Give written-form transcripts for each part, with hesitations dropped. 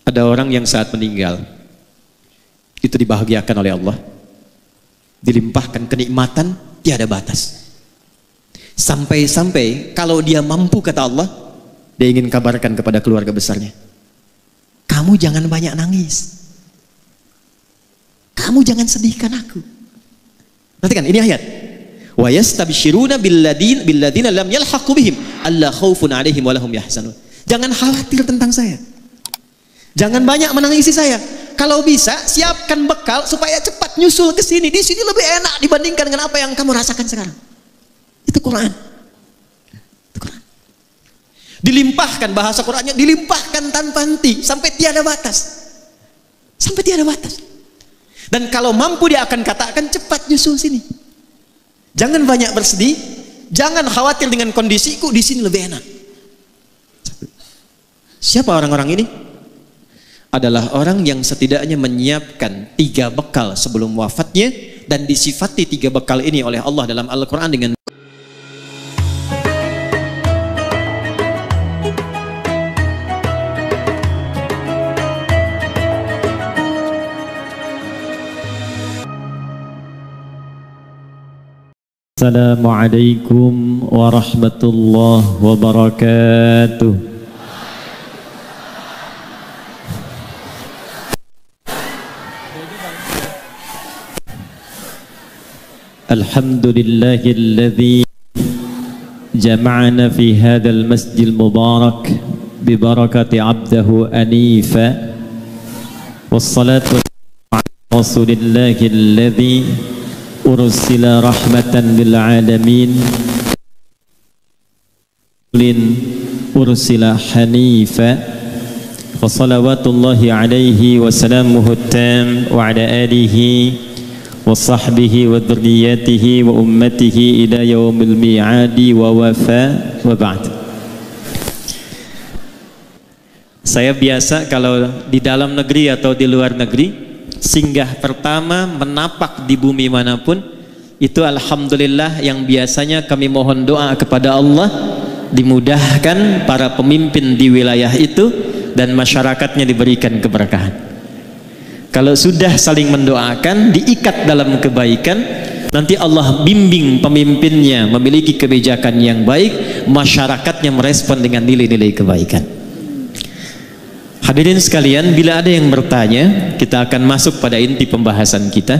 Ada orang yang saat meninggal itu dibahagiakan oleh Allah, dilimpahkan kenikmatan tiada batas. Sampai-sampai kalau dia mampu, kata Allah, dia ingin kabarkan kepada keluarga besarnya, kamu jangan banyak nangis, kamu jangan sedihkan aku. Perhatikan ini ayat, wa yastabshiruna billadzina lam yalhaqu bihim alla khaufun 'alaihim wa lahum yahzanun. Jangan khawatir tentang saya, jangan banyak menangisi saya. Kalau bisa siapkan bekal supaya cepat nyusul ke sini. Di sini lebih enak dibandingkan dengan apa yang kamu rasakan sekarang. Itu Quran. Itu Quran. Dilimpahkan, bahasa Qurannya dilimpahkan tanpa henti sampai tiada batas. Sampai tiada batas. Dan kalau mampu dia akan katakan cepat nyusul sini. Jangan banyak bersedih, jangan khawatir dengan kondisiku, di sini lebih enak. Siapa orang-orang ini? Adalah orang yang setidaknya menyiapkan 3 bekal sebelum wafatnya, dan disifati 3 bekal ini oleh Allah dalam Al-Quran dengan Assalamualaikum warahmatullahi wabarakatuh. Alhamdulillahilladzi jama'ana fi hadzal masjidil mubarak bi barakati 'abdihi anifa wassalatu wassalamu ala rasulillahilladzi ursila rahmatan lil alamin ursila hanifa wa salawatullahi alaihi wa salamuhu tam wa ala alihi wa sahbihi wa dzurriyyatihi wa ummatihi ila yaumil mi'adi wa wafa wa ba'd. Saya biasa kalau di dalam negeri atau di luar negeri, singgah pertama menapak di bumi manapun itu alhamdulillah yang biasanya kami mohon doa kepada Allah dimudahkan para pemimpin di wilayah itu dan masyarakatnya diberikan keberkahan. Kalau sudah saling mendoakan, diikat dalam kebaikan, nanti Allah bimbing pemimpinnya memiliki kebijakan yang baik, masyarakatnya merespon dengan nilai-nilai kebaikan. Hadirin sekalian, bila ada yang bertanya, kita akan masuk pada inti pembahasan kita.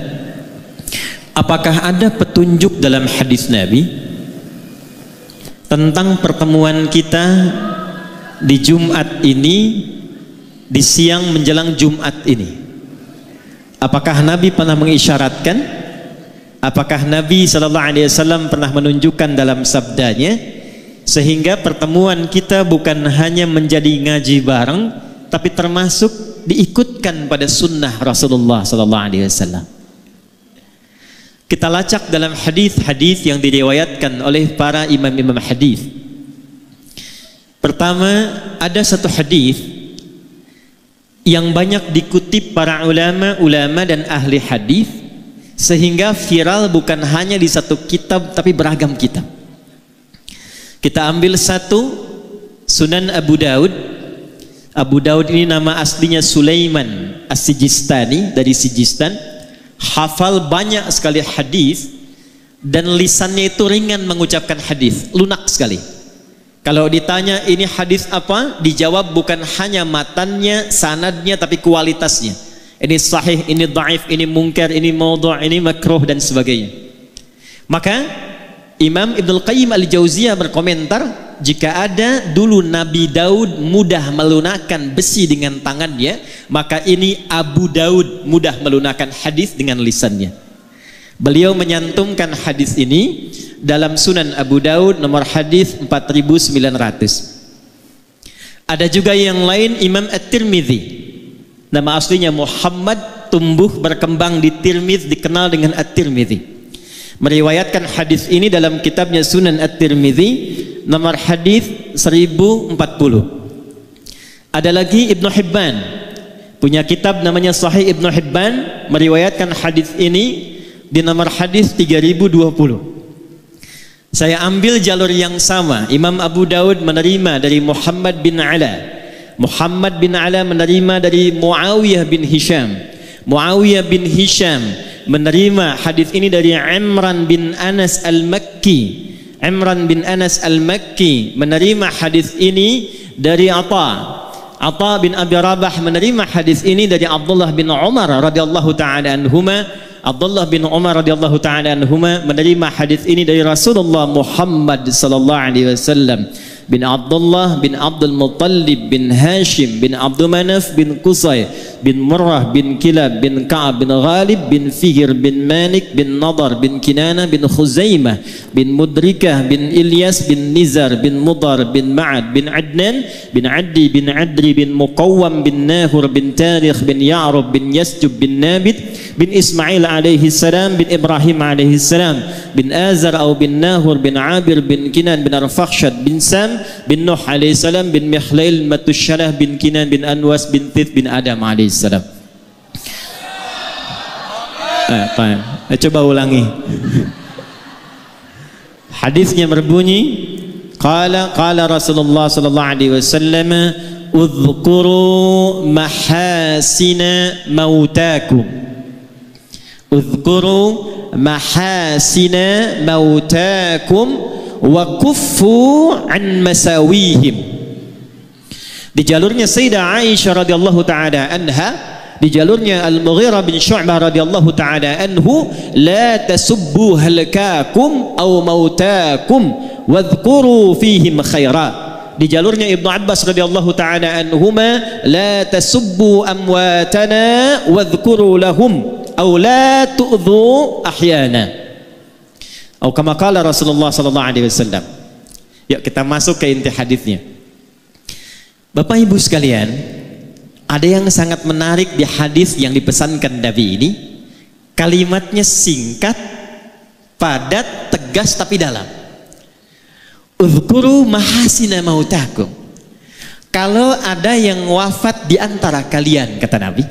Apakah ada petunjuk dalam hadis Nabi tentang pertemuan kita di Jumat ini, di siang menjelang Jumat ini? Apakah Nabi pernah mengisyaratkan? Apakah Nabi SAW pernah menunjukkan dalam sabdanya sehingga pertemuan kita bukan hanya menjadi ngaji bareng, tapi termasuk diikutkan pada sunnah Rasulullah SAW? Kita lacak dalam hadis-hadis yang diriwayatkan oleh para imam-imam hadis. Pertama, ada satu hadis yang banyak dikutip para ulama dan ahli hadis sehingga viral bukan hanya di satu kitab tapi beragam kitab. Kita ambil satu, Sunan Abu Daud. Abu Daud ini nama aslinya Sulaiman As-Sijistani, dari Sijistan. Hafal banyak sekali hadis dan lisannya itu ringan mengucapkan hadis, lunak sekali. Kalau ditanya ini hadis apa, dijawab bukan hanya matannya, sanadnya, tapi kualitasnya. Ini sahih, ini dhaif, ini munkar, ini maudhu', ini makruh dan sebagainya. Maka Imam Ibnul Qayyim Al-Jauziyah berkomentar, jika ada dulu Nabi Daud mudah melunakkan besi dengan tangannya, maka ini Abu Daud mudah melunakkan hadis dengan lisannya. Beliau menyantumkan hadis ini dalam Sunan Abu Daud nomor hadis 4900. Ada juga yang lain, Imam At-Tirmidzi, nama aslinya Muhammad, tumbuh berkembang di Tirmidz, dikenal dengan At-Tirmidzi, meriwayatkan hadis ini dalam kitabnya Sunan At-Tirmidzi nomor hadis 1040. Ada lagi Ibnu Hibban, punya kitab namanya Sahih Ibnu Hibban, meriwayatkan hadis ini di nomor hadis 3020. Saya ambil jalur yang sama. Imam Abu Daud menerima dari Muhammad bin Ala, Muhammad bin Ala menerima dari Muawiyah bin Hisham. Muawiyah bin Hisham menerima hadis ini dari Imran bin Anas al-Makki. Imran bin Anas al-Makki menerima hadis ini dari Atha. Atha bin Abi Rabah menerima hadis ini dari Abdullah bin Umar radhiyallahu taala anhuma. Abdullah bin Umar radhiyallahu taala anhuma menerima hadis ini dari Rasulullah Muhammad sallallahu alaihi wasallam. Bin Abdullah bin Abdul Muttalib bin Hashim bin Abdul Manaf bin Qusay bin Murrah bin Kilab bin Ka'ab bin Ghalib bin Fihr bin Malik bin Nadar bin Kinana bin Khuzaimah bin Mudrikah bin Ilyas bin Nizar bin Mudar bin Ma'ad bin Adnan bin Addi bin Adri bin Muqawwam bin Nahur bin Tarikh bin Ya'rub bin Yasjub bin Nabit bin Ismail alaihi salam bin Ibrahim alaihi salam bin Azar atau bin Nahur bin Abir bin Kinan bin Arfakhshad bin Sam bin Nuh alaihi salam bin Mikhlail Matusyalah bin Kinan bin Anwas bin Tith bin Adam alaihi salam. Coba ulangi. Hadisnya berbunyi, qala Rasulullah sallallahu alaihi wasallam, udhkuru mahasina mautakum. Udhkuru mahasina mautakum wa kuffu an masawihim. Di jalurnya Sayyidah Aisyah radhiyallahu taala anha, di jalurnya Al-Mughirah bin Syu'bah radhiyallahu taala anhu, la tasubbu halakakum aw mautakum wadhkuru fihim khaira. Di jalurnya Ibnu Abbas radhiyallahu taala anhuma, la tasubbu amwatana wadhkuru lahum aw la tu'dhu ahyana. Atau kama qala Rasulullah sallallahu alaihi wasallam. Yuk kita masuk ke inti hadisnya. Bapak Ibu sekalian, ada yang sangat menarik di hadis yang dipesankan Nabi ini. Kalimatnya singkat, padat, tegas tapi dalam. Uzkuru mahasina mautakum. Kalau ada yang wafat di antara kalian, kata Nabi,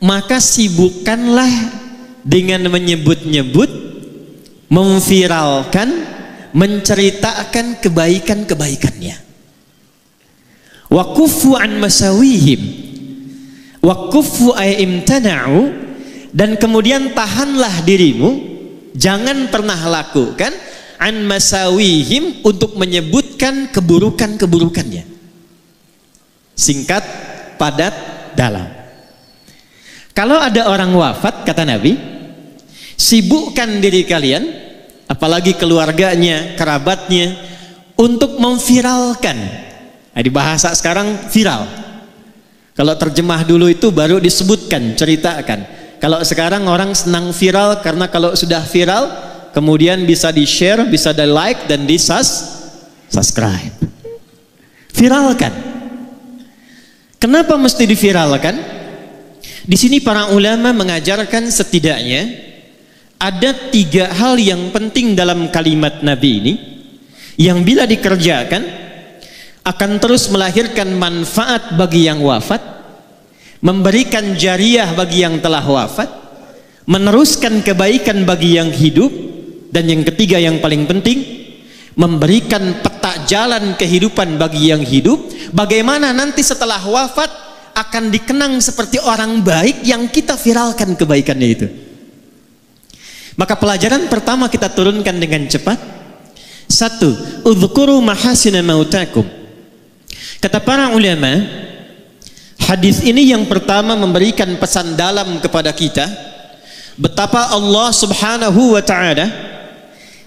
maka sibukkanlah dengan menyebut-nyebut, memviralkan, menceritakan kebaikan-kebaikannya. Wa kuffu an masawihim. Wa kuffu ay imtana'u, dan kemudian tahanlah dirimu, jangan pernah lakukan an masawihim, untuk menyebutkan keburukan-keburukannya. Singkat, padat, dalam. Kalau ada orang wafat, kata Nabi, sibukkan diri kalian, apalagi keluarganya, kerabatnya, untuk memviralkan. Nah, di bahasa sekarang viral. Kalau terjemah dulu itu baru disebutkan, ceritakan. Kalau sekarang orang senang viral, karena kalau sudah viral kemudian bisa di-share, bisa di-like dan di-subscribe. Viralkan. Kenapa mesti diviralkan? Di sini para ulama mengajarkan setidaknya ada 3 hal yang penting dalam kalimat Nabi ini, yang bila dikerjakan akan terus melahirkan manfaat bagi yang wafat, memberikan jariah bagi yang telah wafat, meneruskan kebaikan bagi yang hidup, dan yang ketiga yang paling penting, memberikan peta jalan kehidupan bagi yang hidup, bagaimana nanti setelah wafat akan dikenang seperti orang baik yang kita viralkan kebaikannya itu. Maka pelajaran pertama kita turunkan dengan cepat. 1. Udhkuru mahasina mautakum. Kata para ulama, hadis ini yang pertama memberikan pesan dalam kepada kita, betapa Allah subhanahu wa ta'ala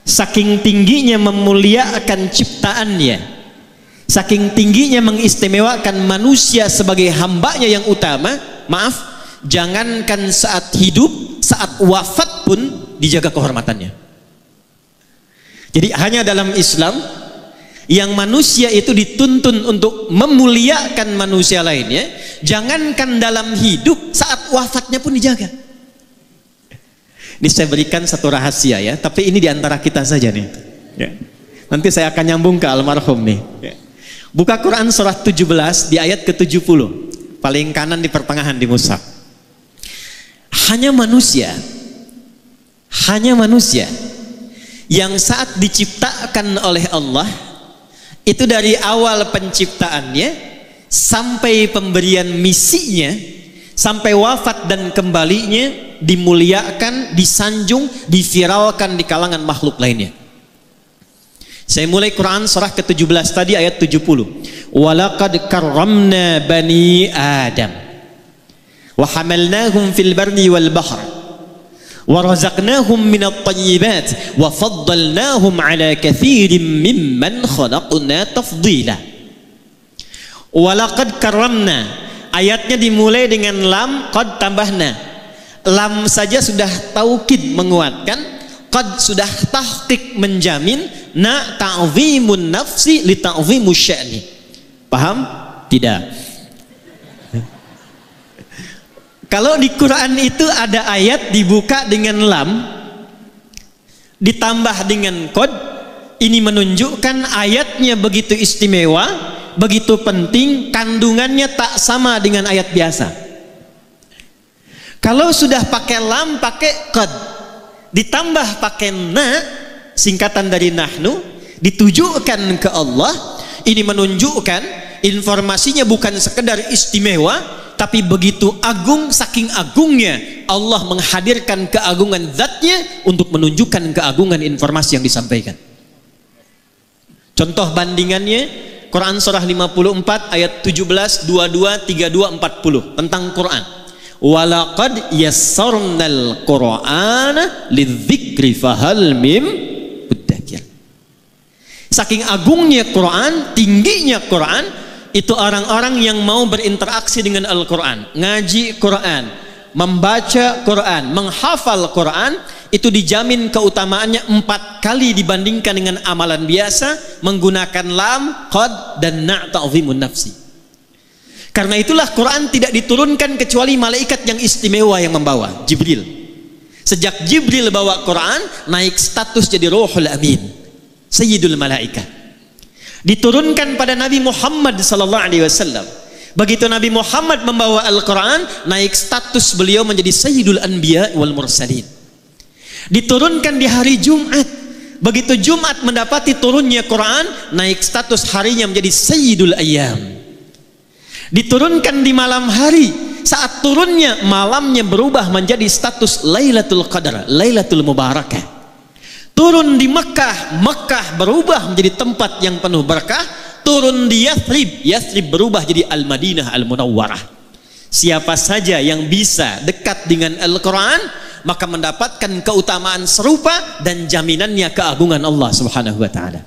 saking tingginya memuliakan ciptaannya, saking tingginya mengistimewakan manusia sebagai hambanya yang utama. Maaf, jangankan saat hidup, saat wafat pun dijaga kehormatannya. Jadi hanya dalam Islam yang manusia itu dituntun untuk memuliakan manusia lainnya, jangankan dalam hidup, saat wafatnya pun dijaga. Ini saya berikan satu rahasia ya, tapi ini diantara kita saja nih ya. Nanti saya akan nyambung ke almarhum nih ya. Buka Quran surah 17 di ayat ke-70, paling kanan di pertengahan di mushaf. Hanya manusia yang saat diciptakan oleh Allah Itu dari awal penciptaannya sampai pemberian misinya, sampai wafat dan kembalinya, dimuliakan, disanjung, diviralkan di kalangan makhluk lainnya. Saya mulai Quran surah ke-17 tadi ayat 70. Walaqad karramna bani Adam wa hamalnahum fil barri wal bahr wa razaqnahum minat thayyibat wa faddalnahum ala katsirin mimman khalaqna tafdila. Walaqad karramna, ayatnya dimulai dengan lam qad tambahna. Lam saja sudah taukid menguatkan, qad sudah tahqiq menjamin, na ta'zimun nafsi li ta'zimus sya'ni. Paham? Tidak. Kalau di Quran itu ada ayat dibuka dengan lam ditambah dengan qad, ini menunjukkan ayatnya begitu istimewa, begitu penting, kandungannya tak sama dengan ayat biasa. Kalau sudah pakai lam, pakai qad, ditambah pakai na, singkatan dari nahnu, ditujukan ke Allah, ini menunjukkan informasinya bukan sekedar istimewa, tapi begitu agung, saking agungnya Allah menghadirkan keagungan zatnya untuk menunjukkan keagungan informasi yang disampaikan. Contoh bandingannya Quran surah 54 ayat 17, 22, 32, 40 tentang Quran. Walaqad yassarnal Qur'ana lidzikri fahal mim muddakir. Saking agungnya Quran, tingginya Quran, itu orang-orang yang mau berinteraksi dengan Al-Quran, ngaji Quran, membaca Quran, menghafal Quran, itu dijamin keutamaannya 4 kali dibandingkan dengan amalan biasa menggunakan lam, qad, dan na' ta'zimun nafsi. Karena itulah Quran tidak diturunkan kecuali malaikat yang istimewa yang membawa, Jibril. Sejak Jibril bawa Quran, naik status jadi Ruhul Amin, Sayyidul Malaikat. Diturunkan pada Nabi Muhammad sallallahu alaihi wasallam. Begitu Nabi Muhammad membawa Al-Quran, naik status beliau menjadi Sayyidul Anbiya wal Mursalin. Diturunkan di hari Jumat. Begitu Jumat mendapati turunnya Quran, naik status harinya menjadi Sayyidul Ayyam. Diturunkan di malam hari, saat turunnya malamnya berubah menjadi status Lailatul Qadar, Lailatul Mubarakah. Turun di Mekah, Mekah berubah menjadi tempat yang penuh berkah. Turun di Yathrib, Yathrib berubah jadi Al-Madinah Al-Munawwarah. Siapa saja yang bisa dekat dengan Al-Quran, maka mendapatkan keutamaan serupa dan jaminannya keagungan Allah Subhanahu wa ta'ala.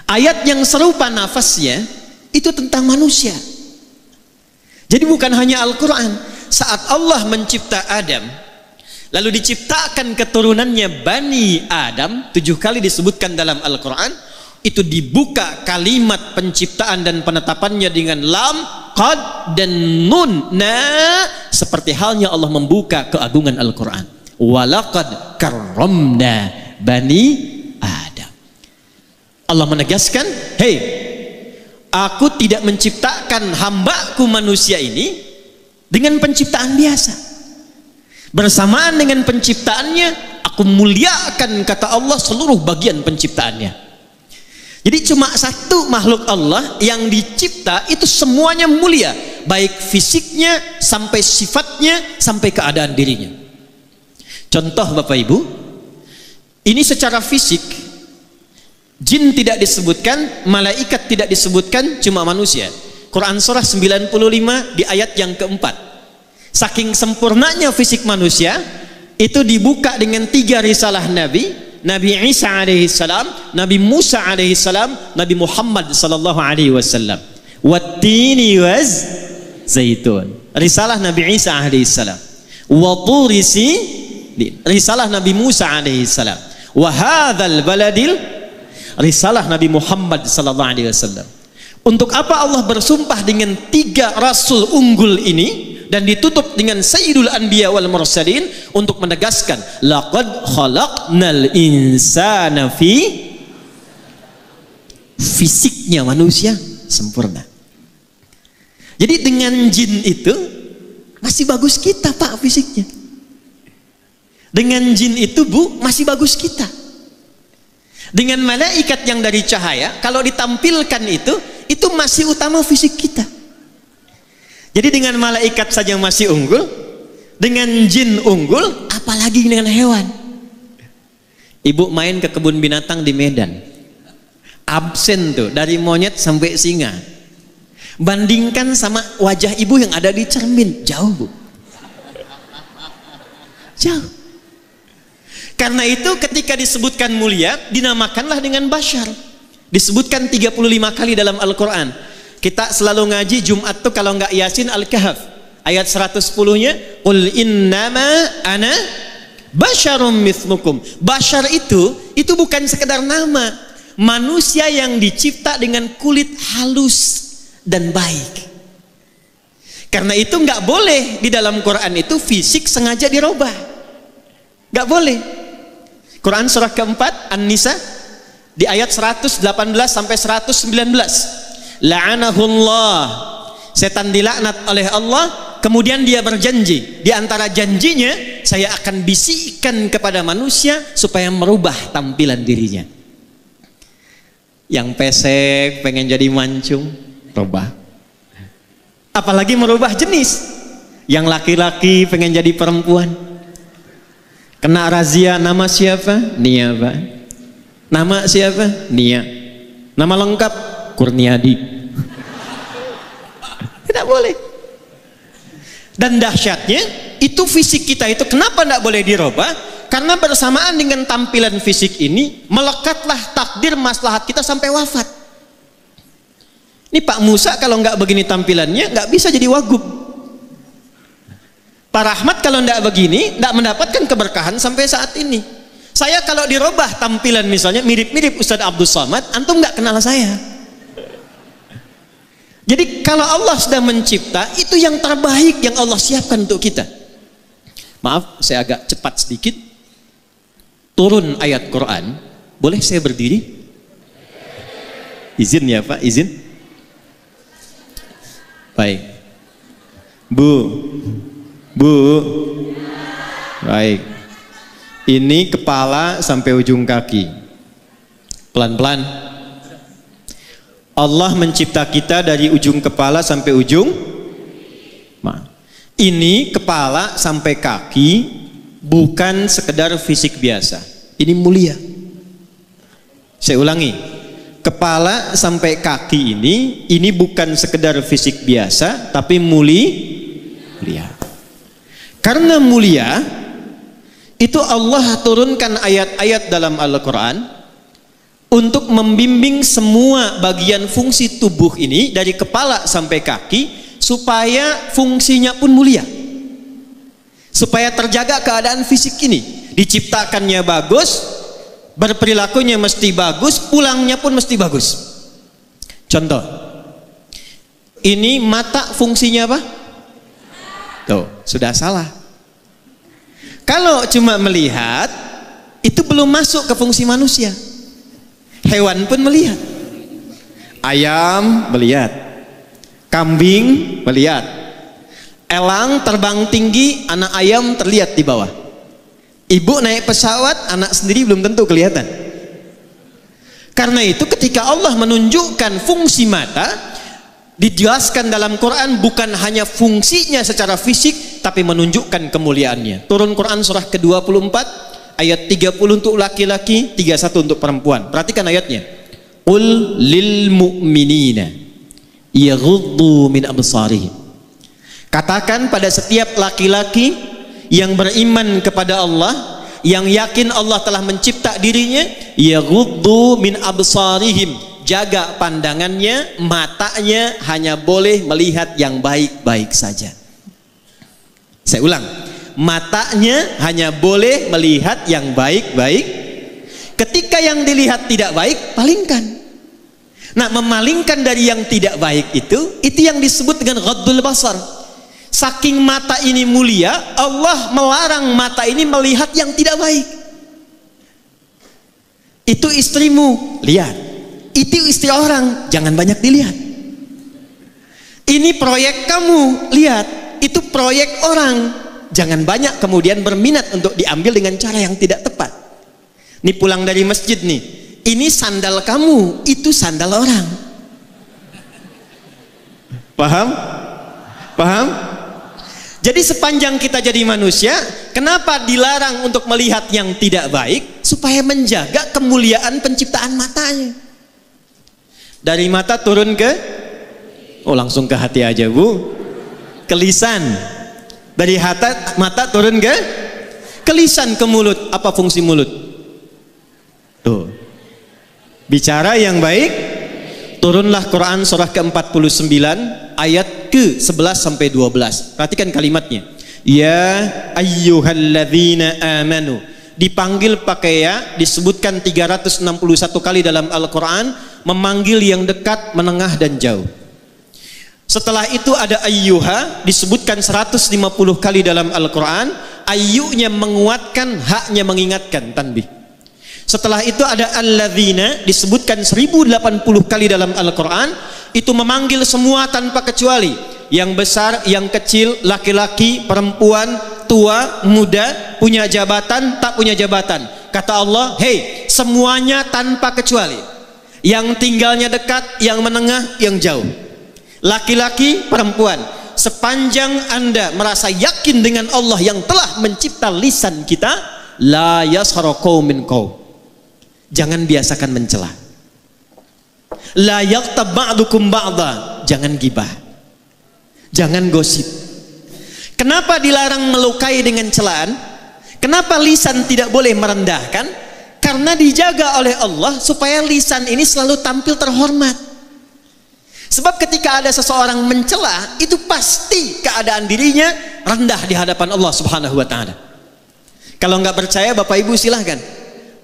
Ayat yang serupa nafasnya itu tentang manusia. Jadi bukan hanya Al-Quran. Saat Allah mencipta Adam, lalu diciptakan keturunannya Bani Adam, 7 kali disebutkan dalam Al-Quran, itu dibuka kalimat penciptaan dan penetapannya dengan lam, qad, dan nun, na, seperti halnya Allah membuka keagungan Al-Quran. Walaqad karramna Bani Adam. Allah menegaskan, hei, aku tidak menciptakan hambaku manusia ini dengan penciptaan biasa. Bersamaan dengan penciptaannya, aku muliakan, kata Allah, seluruh bagian penciptaannya. Jadi cuma satu makhluk Allah yang dicipta itu semuanya mulia, baik fisiknya sampai sifatnya sampai keadaan dirinya. Contoh Bapak Ibu, ini secara fisik, jin tidak disebutkan, malaikat tidak disebutkan, cuma manusia. Quran surah 95 di ayat yang keempat. Saking sempurnanya fisik manusia, itu dibuka dengan 3 risalah Nabi, Nabi Isa alaihi salam, Nabi Musa alaihi salam, Nabi Muhammad sallallahu alaihi wasallam. Wattini waz zaitun, risalah Nabi Isa alaihi salam. Wa turi sinin, risalah Nabi Musa alaihi salam. Wa hadzal baladil, risalah Nabi Muhammad sallallahu alaihi wasallam. Untuk apa Allah bersumpah dengan 3 rasul unggul ini dan ditutup dengan Sayyidul Anbiya wal Mursalin untuk menegaskan laqad khalaqnal insana fi, fisiknya manusia sempurna. Jadi dengan jin itu masih bagus kita Pak fisiknya. Dengan jin itu Bu masih bagus kita. Dengan malaikat yang dari cahaya, kalau ditampilkan itu masih utama fisik kita. Jadi dengan malaikat saja masih unggul, dengan jin unggul, apalagi dengan hewan. Ibu main ke kebun binatang di Medan, absen tuh dari monyet sampai singa. Bandingkan sama wajah ibu yang ada di cermin, jauh bu, jauh. Karena itu ketika disebutkan mulia, dinamakanlah dengan bashar. Disebutkan 35 kali dalam Al-Quran. Kita selalu ngaji Jumat tuh kalau nggak Yasin Al-Kahf ayat 110-nya, qul innama ana basyarum mithlukum. Bashar itu bukan sekedar nama, manusia yang dicipta dengan kulit halus dan baik. Karena itu nggak boleh di dalam Quran itu fisik sengaja dirubah, nggak boleh. Quran surah keempat An-Nisa di ayat 118 sampai 119, la'anahullah, setan dilaknat oleh Allah. Kemudian dia berjanji, di antara janjinya, saya akan bisikkan kepada manusia supaya merubah tampilan dirinya. Yang pesek pengen jadi mancung, rubah. Apalagi merubah jenis. Yang laki-laki pengen jadi perempuan, kena razia, nama siapa? Nia Pak. Nama siapa? Nia. Nama lengkap Kurniadi. Tidak boleh. Dan dahsyatnya itu fisik kita itu kenapa tidak boleh dirubah? Karena bersamaan dengan tampilan fisik ini melekatlah takdir maslahat kita sampai wafat. Ini Pak Musa kalau nggak begini tampilannya nggak bisa jadi wagub. Pak Rahmat kalau tidak begini tidak mendapatkan keberkahan sampai saat ini. Saya kalau dirubah tampilan misalnya mirip-mirip Ustadz Abdul Somad, antum nggak kenal saya. Jadi kalau Allah sudah mencipta, itu yang terbaik yang Allah siapkan untuk kita. Maaf saya agak cepat sedikit. Turun ayat Quran, boleh saya berdiri? Izin ya Pak, izin. Baik Bu, baik. Ini kepala sampai ujung kaki. Pelan-pelan. Allah mencipta kita dari ujung kepala sampai ujung. Ini kepala sampai kaki bukan sekedar fisik biasa. Ini mulia. Saya ulangi. Kepala sampai kaki ini bukan sekedar fisik biasa, tapi mulia. Karena mulia, itu Allah turunkan ayat-ayat dalam Al-Quran untuk membimbing semua bagian fungsi tubuh ini dari kepala sampai kaki supaya fungsinya pun mulia, supaya terjaga keadaan fisik ini. Diciptakannya bagus, berperilakunya mesti bagus, pulangnya pun mesti bagus. Contoh, ini mata fungsinya apa? Tuh, sudah salah. Kalau cuma melihat, itu belum masuk ke fungsi manusia. Hewan pun melihat. Ayam melihat. Kambing melihat. Elang terbang tinggi, anak ayam terlihat di bawah. Ibu naik pesawat, anak sendiri belum tentu kelihatan. Karena itu ketika Allah menunjukkan fungsi mata, dijelaskan dalam Quran bukan hanya fungsinya secara fisik, tapi menunjukkan kemuliaannya. Turun Quran surah ke-24 ayat 30 untuk laki-laki, 31 untuk perempuan. Perhatikan ayatnya. Qul lil mu'minina yaghuddu min absarihim. Katakan pada setiap laki-laki yang beriman kepada Allah, yang yakin Allah telah mencipta dirinya, yaghuddu min absarihim, jaga pandangannya, matanya hanya boleh melihat yang baik-baik saja. Saya ulang, matanya hanya boleh melihat yang baik-baik. Ketika yang dilihat tidak baik, palingkan. Nah, memalingkan dari yang tidak baik itu yang disebut dengan ghaddul basar. Saking mata ini mulia, Allah melarang mata ini melihat yang tidak baik. Itu istrimu, lihat. Itu istri orang, jangan banyak dilihat. Ini proyek kamu, lihat. Itu proyek orang, jangan banyak kemudian berminat untuk diambil dengan cara yang tidak tepat. Ini pulang dari masjid nih, ini sandal kamu, itu sandal orang. Paham? Paham? Jadi sepanjang kita jadi manusia, kenapa dilarang untuk melihat yang tidak baik? Supaya menjaga kemuliaan penciptaan matanya. Dari mata turun ke, langsung ke hati aja bu, ke lisan. Dari mata turun ke lisan, ke mulut. Apa fungsi mulut? Tuh, bicara yang baik. Turunlah Quran surah ke-49 ayat ke-11 sampai 12. Perhatikan kalimatnya. Ya ayyuhalladzina amanu. Dipanggil pakai ya, disebutkan 361 kali dalam Al-Quran, memanggil yang dekat, menengah dan jauh. Setelah itu ada ayyuha, disebutkan 150 kali dalam Al-Quran. Ayyunya menguatkan, haknya mengingatkan, tanbih. Setelah itu ada alladzina, disebutkan 1080 kali dalam Al-Quran. Itu memanggil semua tanpa kecuali, yang besar, yang kecil, laki-laki, perempuan, tua, muda, punya jabatan, tak punya jabatan. Kata Allah, hei, semuanya tanpa kecuali, yang tinggalnya dekat, yang menengah, yang jauh, laki-laki, perempuan. Sepanjang Anda merasa yakin dengan Allah yang telah mencipta lisan kita, la yaskhara qaumin qaum, jangan biasakan mencela. La yaghtab ba'dukum ba'dha, jangan gibah, jangan gosip. Kenapa dilarang melukai dengan celaan? Kenapa lisan tidak boleh merendahkan? Karena dijaga oleh Allah supaya lisan ini selalu tampil terhormat. Sebab ketika ada seseorang mencela, itu pasti keadaan dirinya rendah di hadapan Allah Subhanahu wa ta'ala. Kalau nggak percaya, Bapak Ibu silahkan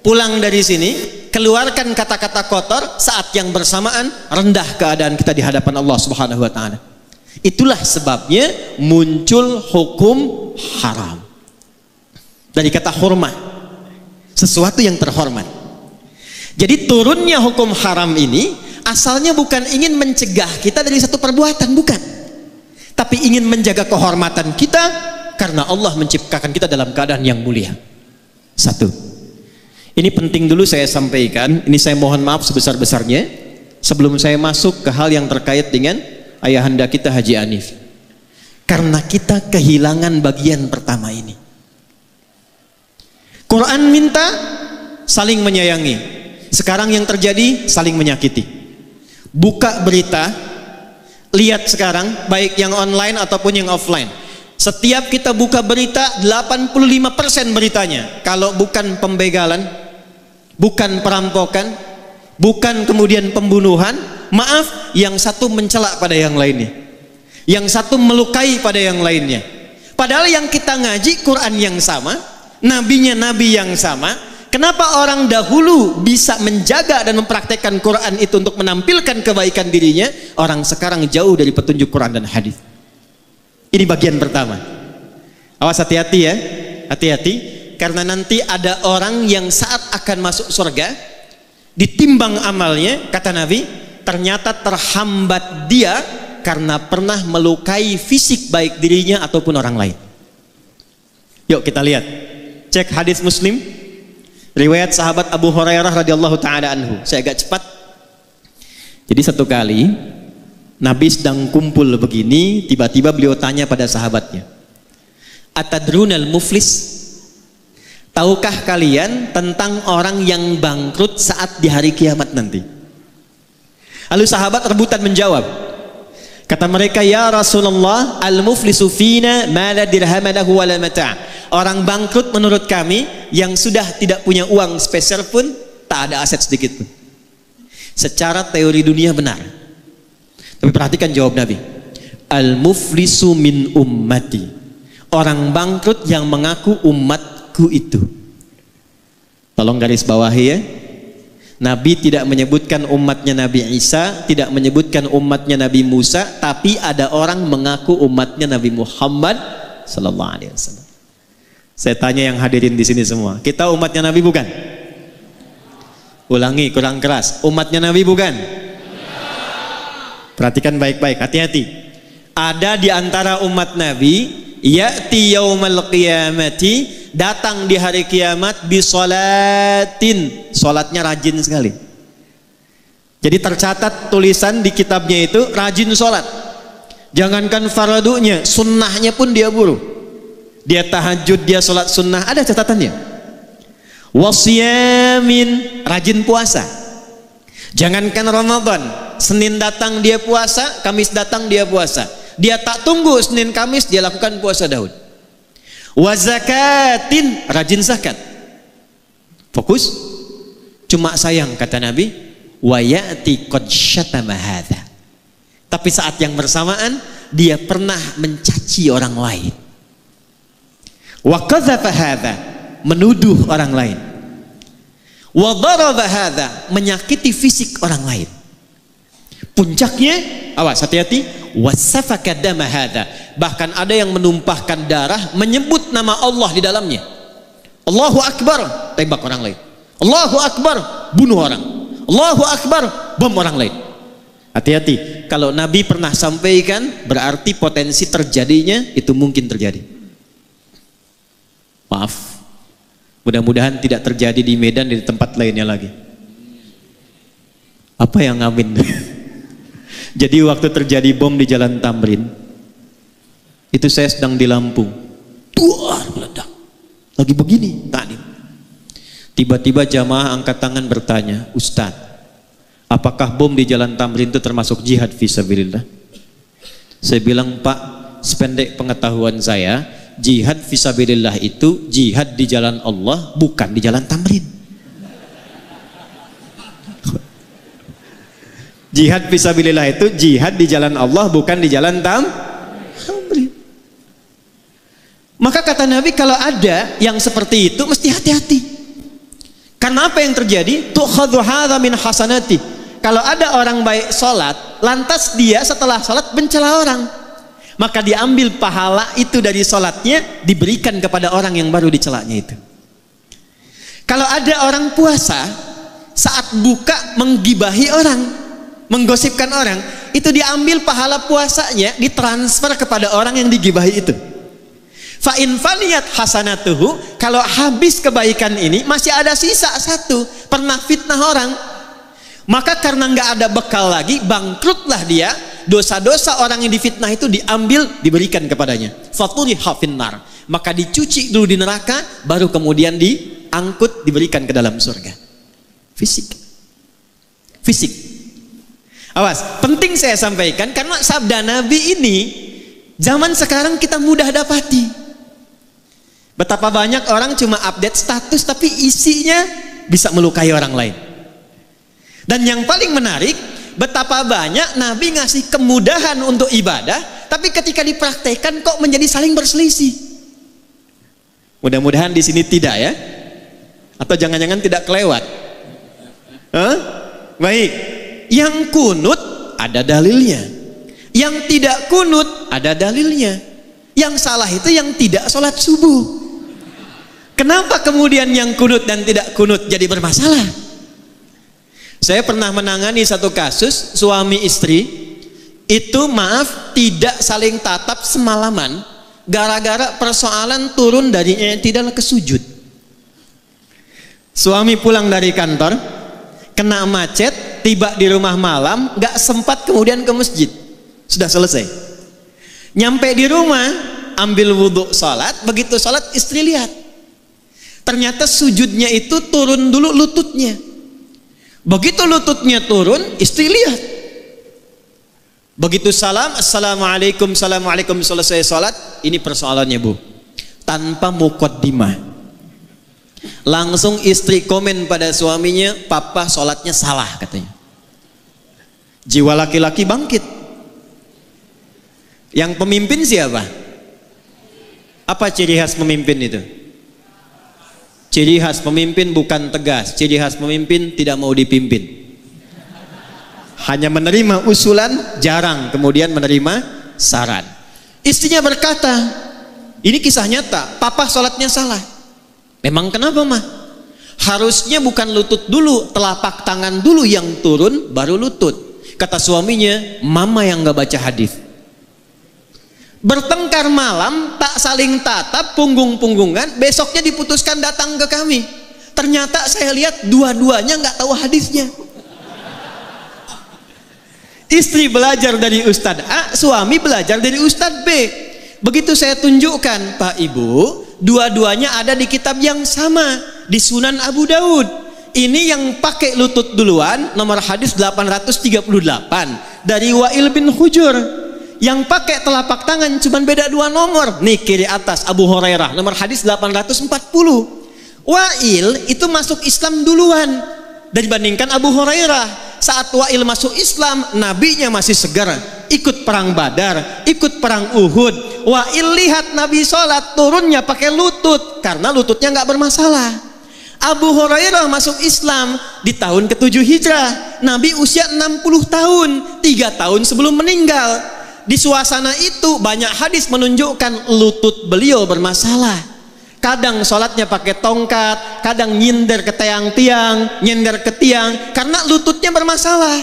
pulang dari sini, keluarkan kata-kata kotor, saat yang bersamaan rendah keadaan kita di hadapan Allah Subhanahu wa ta'ala. Itulah sebabnya muncul hukum haram. Dari kata hormat, sesuatu yang terhormat. Jadi turunnya hukum haram ini asalnya bukan ingin mencegah kita dari satu perbuatan, bukan, tapi ingin menjaga kehormatan kita, karena Allah menciptakan kita dalam keadaan yang mulia. Satu, ini penting dulu saya sampaikan. Ini saya mohon maaf sebesar-besarnya sebelum saya masuk ke hal yang terkait dengan ayahanda kita Haji Hanif. Karena kita kehilangan bagian pertama ini. Quran minta saling menyayangi. Sekarang yang terjadi saling menyakiti. Buka berita, lihat sekarang baik yang online ataupun yang offline. Setiap kita buka berita, 85% beritanya kalau bukan pembegalan, bukan perampokan, bukan kemudian pembunuhan, maaf, yang satu mencela pada yang lainnya, yang satu melukai pada yang lainnya. Padahal yang kita ngaji Quran yang sama, nabinya nabi yang sama. Kenapa orang dahulu bisa menjaga dan mempraktekkan Quran itu untuk menampilkan kebaikan dirinya, orang sekarang jauh dari petunjuk Quran dan hadis? Ini bagian pertama. Awas, hati-hati ya, hati-hati, karena nanti ada orang yang saat akan masuk surga, ditimbang amalnya, kata Nabi, ternyata terhambat dia karena pernah melukai fisik baik dirinya ataupun orang lain. Yuk kita lihat, cek hadis Muslim, riwayat sahabat Abu Hurairah radhiyallahu taala anhu. Saya agak cepat. Jadi satu kali Nabi sedang kumpul begini, tiba-tiba beliau tanya pada sahabatnya, atadrunal muflis, tahukah kalian tentang orang yang bangkrut saat di hari kiamat nanti? Lalu sahabat rebutan menjawab. Kata mereka, ya Rasulullah, al-muflisu fina ma la dirham lahu wa la mata'. Orang bangkrut menurut kami yang sudah tidak punya uang sepeser pun, tak ada aset sedikit pun. Secara teori dunia benar. Tapi perhatikan jawab Nabi, al-muflisu min ummati. Orang bangkrut yang mengaku umatku itu. Tolong garis bawahi ya. Nabi tidak menyebutkan umatnya Nabi Isa, tidak menyebutkan umatnya Nabi Musa, tapi ada orang mengaku umatnya Nabi Muhammad sallallahu alaihi wasallam. Saya tanya yang hadirin di sini semua, kita umatnya Nabi bukan? Ulangi, kurang keras. Umatnya Nabi bukan? Perhatikan baik-baik, hati-hati. Ada di antara umat Nabi, ya'ti yaumal qiyamati datang di hari kiamat bisolatin, solatnya rajin sekali. Jadi tercatat tulisan di kitabnya itu rajin solat. Jangankan fardunya, sunnahnya pun dia buru. Dia tahajud, dia solat sunnah, ada catatannya. Wasyamin, rajin puasa. Jangankan Ramadan, Senin datang dia puasa, Kamis datang dia puasa. Dia tak tunggu Senin Kamis, dia lakukan puasa Daud. Wazakatin, rajin zakat. Fokus. Cuma sayang kata Nabi, wayati qad syatama hadza. Tapi saat yang bersamaan dia pernah mencaci orang lain. Wa qadzafa hadza, menuduh orang lain. Wa daraba hadza, menyakiti fisik orang lain. Puncaknya, awas hati-hati, wasafaka dama hadza, bahkan ada yang menumpahkan darah, menyebut nama Allah di dalamnya. Allahu Akbar, tembak orang lain. Allahu Akbar, bunuh orang. Allahu Akbar, bom orang lain. Hati-hati, kalau Nabi pernah sampaikan berarti potensi terjadinya itu mungkin terjadi. Maaf, mudah-mudahan tidak terjadi di Medan, di tempat lainnya lagi. Apa yang amin? Jadi waktu terjadi bom di Jalan Tamrin, itu saya sedang di Lampung. Duar meledak. Lagi begini, taklim. Tiba-tiba jamaah angkat tangan bertanya, Ustaz, apakah bom di Jalan Tamrin itu termasuk jihad fisabilillah? Saya bilang, Pak, sependek pengetahuan saya, jihad fisabilillah itu jihad di jalan Allah, bukan di Jalan Tamrin. Jihad fisabilillah itu jihad di jalan Allah, bukan di Jalan Tamrin. Maka kata Nabi, kalau ada yang seperti itu mesti hati-hati. Karena apa yang terjadi? Tukhadhu hadza min hasanati. Kalau ada orang baik salat, lantas dia setelah salat mencela orang, maka diambil pahala itu dari salatnya, diberikan kepada orang yang baru dicelanya itu. Kalau ada orang puasa, saat buka menggibahi orang, menggosipkan orang, itu diambil pahala puasanya, ditransfer kepada orang yang digibahi itu. Fa in faniyat hasanatuhu, kalau habis kebaikan ini masih ada sisa satu, pernah fitnah orang, maka karena nggak ada bekal lagi, bangkrutlah dia. Dosa-dosa orang yang difitnah itu diambil, diberikan kepadanya. Faturiha finnar, maka dicuci dulu di neraka, baru kemudian diangkut, diberikan ke dalam surga. Fisik. Awas, penting saya sampaikan karena sabda Nabi ini zaman sekarang kita mudah dapati. Betapa banyak orang cuma update status tapi isinya bisa melukai orang lain. Dan yang paling menarik, betapa banyak Nabi ngasih kemudahan untuk ibadah, tapi ketika dipraktekkan kok menjadi saling berselisih. Mudah-mudahan di sini tidak ya, atau jangan-jangan tidak kelewat. Baik, yang kunut ada dalilnya, yang tidak kunut ada dalilnya. Yang salah itu yang tidak sholat subuh. Kenapa kemudian yang kunut dan tidak kunut jadi bermasalah? Saya pernah menangani satu kasus suami istri itu tidak saling tatap semalaman gara-gara persoalan turun dari i'tidal ke sujud. Suami pulang dari kantor, kena macet, tiba di rumah malam, gak sempat kemudian ke masjid. Sudah selesai. Nyampe di rumah, ambil wudhu salat, begitu salat istri lihat. Ternyata sujudnya itu turun dulu lututnya. Begitu lututnya turun, istri lihat. Begitu salam, assalamualaikum, assalamualaikum, selesai salat, ini persoalannya Bu. Tanpa muqaddimah. Langsung istri komen pada suaminya, papa salatnya salah katanya. Jiwa laki-laki bangkit. Yang pemimpin siapa? Apa ciri khas pemimpin itu? Ciri khas pemimpin bukan tegas, ciri khas pemimpin tidak mau dipimpin. Hanya menerima usulan, jarang kemudian menerima saran. Istrinya berkata, ini kisah nyata, papa sholatnya salah. Memang kenapa mah? Harusnya bukan lutut dulu, telapak tangan dulu yang turun, baru lutut. Kata suaminya, mama yang gak baca hadis. bertengkar malam, tak saling tatap, punggung-punggungan, besoknya diputuskan datang ke kami. Ternyata saya lihat dua-duanya nggak tahu hadisnya. Istri belajar dari Ustadz A, suami belajar dari Ustadz B. Begitu saya tunjukkan, Pak Ibu, dua-duanya ada di kitab yang sama, di Sunan Abu Daud. Ini yang pakai lutut duluan, nomor hadis 838 dari Wa'il bin Hujur. Yang pakai telapak tangan cuma beda 2 nomor. Nih kiri atas Abu Hurairah, nomor hadis 840. Wa'il itu masuk Islam duluan dibandingkan Abu Hurairah. Saat Wa'il masuk Islam, nabinya masih segar, ikut perang Badar, ikut perang Uhud. Wa'il lihat Nabi sholat, turunnya pakai lutut karena lututnya nggak bermasalah. Abu Hurairah masuk Islam di tahun ke-7 Hijrah. Nabi usia 60 tahun, 3 tahun sebelum meninggal. Di suasana itu banyak hadis menunjukkan lutut beliau bermasalah. Kadang sholatnya pakai tongkat, kadang nyindir ke tiang-tiang, nyindir ke tiang karena lututnya bermasalah.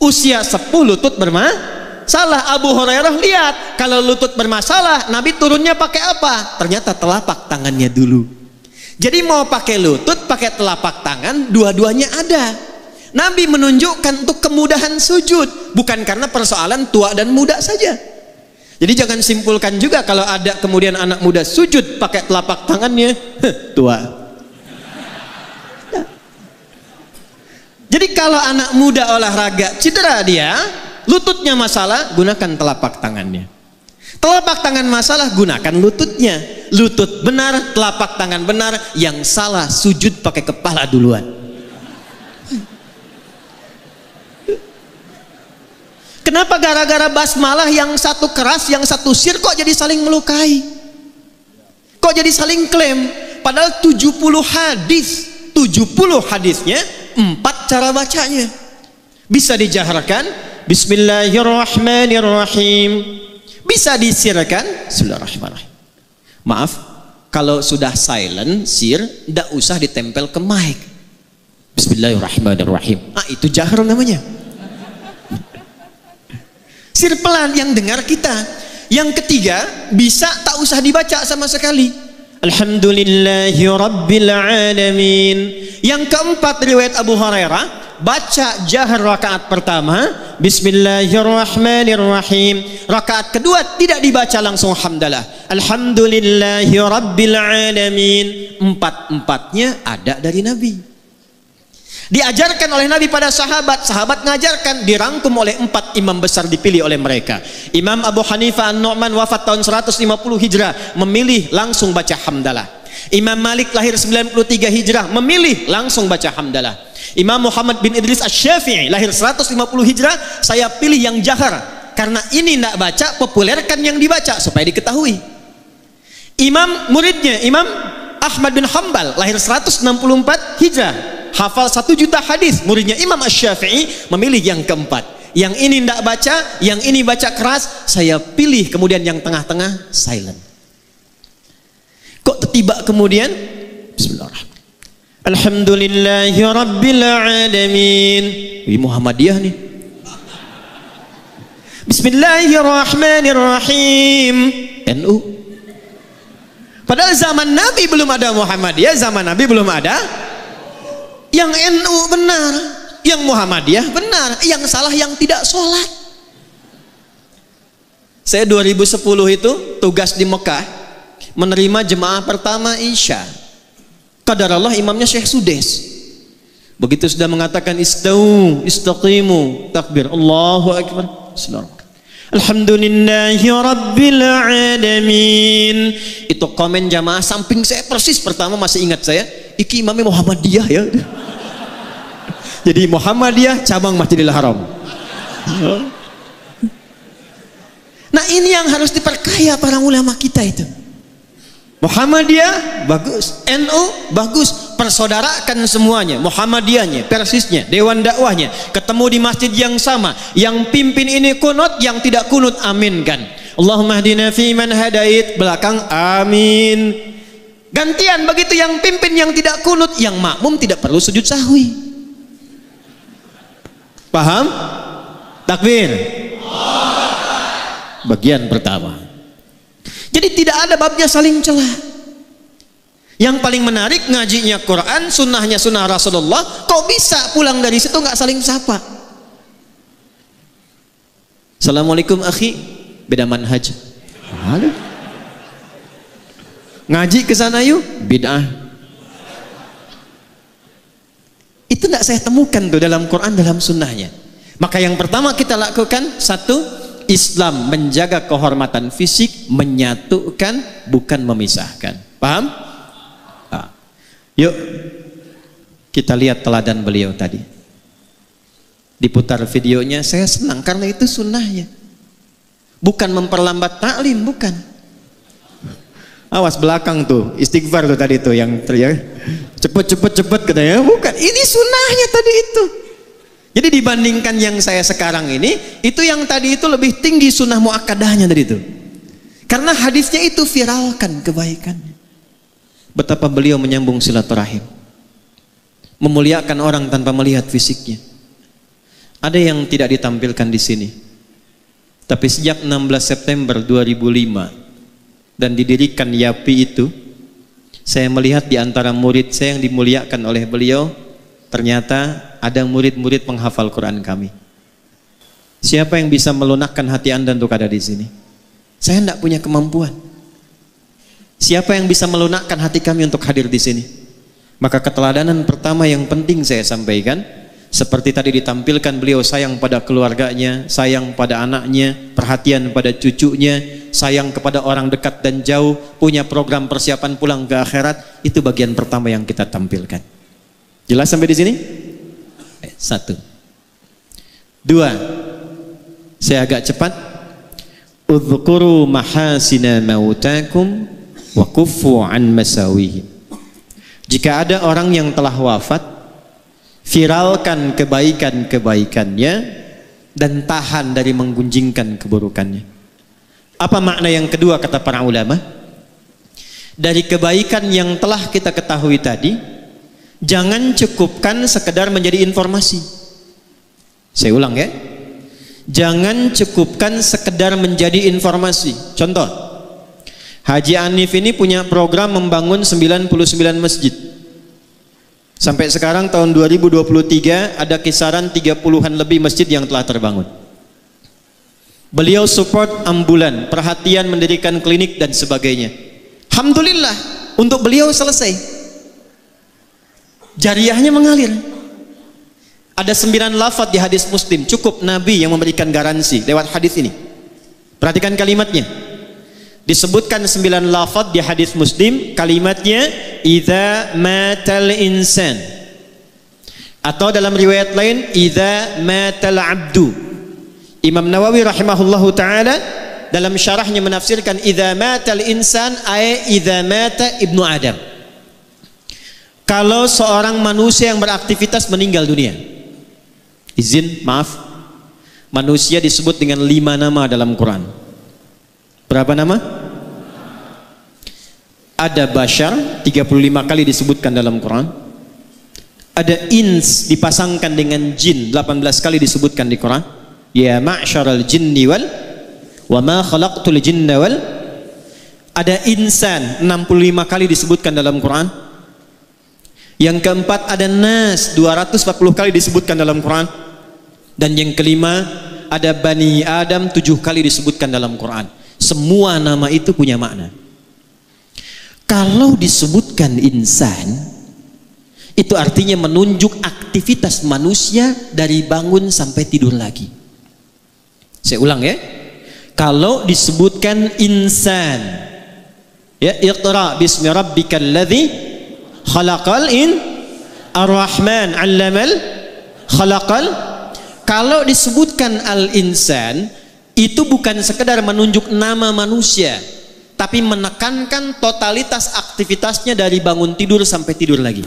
Usia 10 lutut bermasalah. Abu Hurairah lihat kalau lutut bermasalah, Nabi turunnya pakai apa? Ternyata telapak tangannya dulu. Jadi mau pakai lutut, pakai telapak tangan, dua-duanya ada. Nabi menunjukkan untuk kemudahan sujud, bukan karena persoalan tua dan muda saja. Jadi jangan simpulkan juga kalau ada kemudian anak muda sujud pakai telapak tangannya, tua. Jadi kalau anak muda olahraga cedera dia, lututnya masalah, gunakan telapak tangannya. Telapak tangan masalah, gunakan lututnya. Lutut benar, telapak tangan benar. Yang salah sujud pakai kepala duluan. Kenapa gara-gara basmalah yang satu keras, yang satu sir kok jadi saling melukai? Kok jadi saling klaim? Padahal 70 hadis, 70 hadisnya 4 cara bacanya. Bisa dijaharkan Bismillahirrahmanirrahim. Bisa disirkan Bismillahirrahmanirrahim. Maaf, kalau sudah silent, sir, tidak usah ditempel ke mic. Bismillahirrahmanirrahim. Itu jahar namanya. Sir pelan yang dengar kita. Yang ketiga, bisa tak usah dibaca sama sekali. Alhamdulillahi Rabbil Alamin. Yang keempat, riwayat Abu Hurairah, baca jahar rakaat pertama Bismillahirrahmanirrahim. Rakaat kedua tidak dibaca langsung hamdalah. Alhamdulillahi Rabbil Alamin. Empat-empatnya ada dari Nabi. Diajarkan oleh Nabi pada sahabat, sahabat ngajarkan, dirangkum oleh 4 imam besar dipilih oleh mereka. Imam Abu Hanifah An-Nu'man wafat tahun 150 Hijrah, memilih langsung baca hamdalah. Imam Malik lahir 93 Hijrah, memilih langsung baca hamdalah. Imam Muhammad bin Idris Asy-Syafi'i lahir 150 Hijrah, saya pilih yang jahar karena ini tidak baca, populerkan yang dibaca supaya diketahui. Imam muridnya Imam Ahmad bin Hanbal lahir 164 Hijrah, hafal 1 juta hadis, muridnya Imam Asy-Syafi'i, memilih yang keempat. Yang ini tidak baca, yang ini baca keras, saya pilih kemudian yang tengah-tengah silent. Kok tiba kemudian Bismillahirrahmanirrahim. Alhamdulillahi Rabbil Alamin. Ini Muhammadiyah nih. Bismillahirrahmanirrahim. NU. Padahal zaman Nabi belum ada Muhammadiyah, zaman Nabi belum ada. Yang NU benar, yang Muhammadiyah benar, yang salah yang tidak sholat. Saya 2010 itu tugas di Mekah, menerima jemaah pertama Isya. Qadarullah imamnya Syekh Sudes. Begitu sudah mengatakan istau, istaqimu, takbir, Allahu Akbar, Alhamdulillahi Rabbil Alamin. Itu komen jamaah samping saya persis, pertama masih ingat saya, iki imamnya Muhammadiyah ya. Jadi Muhammadiyah cabang Masjidil Haram. Nah ini yang harus diperkaya para ulama kita itu. Muhammadiyah bagus, NU bagus, persaudarakan semuanya. Muhammadiyahnya, persisnya, dewan dakwahnya, ketemu di masjid yang sama. Yang pimpin ini kunut, yang tidak kunut aminkan. Allahumma hdina fi man hadait, belakang amin. Gantian begitu, yang pimpin yang tidak kunut, yang makmum tidak perlu sujud sahwi. Paham? Takbir. bagian pertama. Jadi tidak ada babnya saling celah. Yang paling menarik ngajinya Quran, sunnahnya sunnah Rasulullah. Kok bisa pulang dari situ nggak saling sapa? Assalamualaikum akhi, beda manhaj. Halo. Ngaji ke sana yuk, bid'ah. Itu tidak saya temukan tuh dalam Quran, dalam sunnahnya. Maka yang pertama kita lakukan, satu, Islam menjaga kehormatan fisik, menyatukan, bukan memisahkan. Paham? Nah, yuk kita lihat teladan beliau tadi. Diputar videonya, saya senang karena itu sunnahnya. Bukan memperlambat taklim, bukan. Awas belakang tuh, istighfar tuh tadi tuh yang teriak cepet katanya, bukan. Ini sunnahnya tadi itu. Jadi dibandingkan yang saya sekarang ini, itu yang tadi itu lebih tinggi sunnah muakkadahnya tadi itu. Karena hadisnya itu viralkan kebaikannya. Betapa beliau menyambung silaturahim, memuliakan orang tanpa melihat fisiknya. Ada yang tidak ditampilkan di sini. Tapi sejak 16 September 2005 dan didirikan YAPI itu, saya melihat di antara murid saya yang dimuliakan oleh beliau, ternyata ada murid-murid penghafal Quran kami. Siapa yang bisa melunakkan hati Anda untuk ada di sini? Saya tidak punya kemampuan. Siapa yang bisa melunakkan hati kami untuk hadir di sini? Maka keteladanan pertama yang penting saya sampaikan, seperti tadi ditampilkan, beliau sayang pada keluarganya, sayang pada anaknya, perhatian pada cucunya, sayang kepada orang dekat dan jauh, punya program persiapan pulang ke akhirat. Itu bagian pertama yang kita tampilkan. Jelas sampai di sini? Satu. Dua, saya agak cepat. Udhkuru mahasina mautakum wa kuffu an masawihim. Jika ada orang yang telah wafat, viralkan kebaikan-kebaikannya dan tahan dari menggunjingkan keburukannya. Apa makna yang kedua kata para ulama? Dari kebaikan yang telah kita ketahui tadi, jangan cukupkan sekedar menjadi informasi. Saya ulang ya. Jangan cukupkan sekedar menjadi informasi. Contoh, Haji Anif ini punya program membangun 99 masjid. Sampai sekarang tahun 2023 ada kisaran 30-an lebih masjid yang telah terbangun. Beliau support ambulan, perhatian mendirikan klinik dan sebagainya. Alhamdulillah, untuk beliau selesai. Jariahnya mengalir. Ada 9 lafaz di hadis Muslim, cukup Nabi yang memberikan garansi lewat hadis ini. Perhatikan kalimatnya. Disebutkan 9 lafaz di hadis Muslim, kalimatnya idza matal insan, atau dalam riwayat lain idza matal abdu. Imam Nawawi rahimahullahu taala dalam syarahnya menafsirkan idza matal insan ay idza mata ibnu Adam. Kalau seorang manusia yang beraktivitas meninggal dunia. Izin, maaf. Manusia disebut dengan 5 nama dalam Quran. Berapa nama? Ada bashar 35 kali disebutkan dalam Quran. Ada ins dipasangkan dengan jin 18 kali disebutkan di Quran. Ya ma'syaral jinni wal wa ma khalaqtul jinna wal. Ada insan 65 kali disebutkan dalam Quran. Yang keempat ada nas 240 kali disebutkan dalam Quran. Dan yang kelima ada Bani Adam 7 kali disebutkan dalam Quran. Semua nama itu punya makna. Kalau disebutkan insan, itu artinya menunjuk aktivitas manusia dari bangun sampai tidur lagi. Saya ulang ya. Kalau disebutkan insan, ya, iqra bismi rabbikal ladzi khalaqal ar-rahman 'allamal khalaqal. Kalau disebutkan al-insan, itu bukan sekedar menunjuk nama manusia, tapi menekankan totalitas aktivitasnya dari bangun tidur sampai tidur lagi.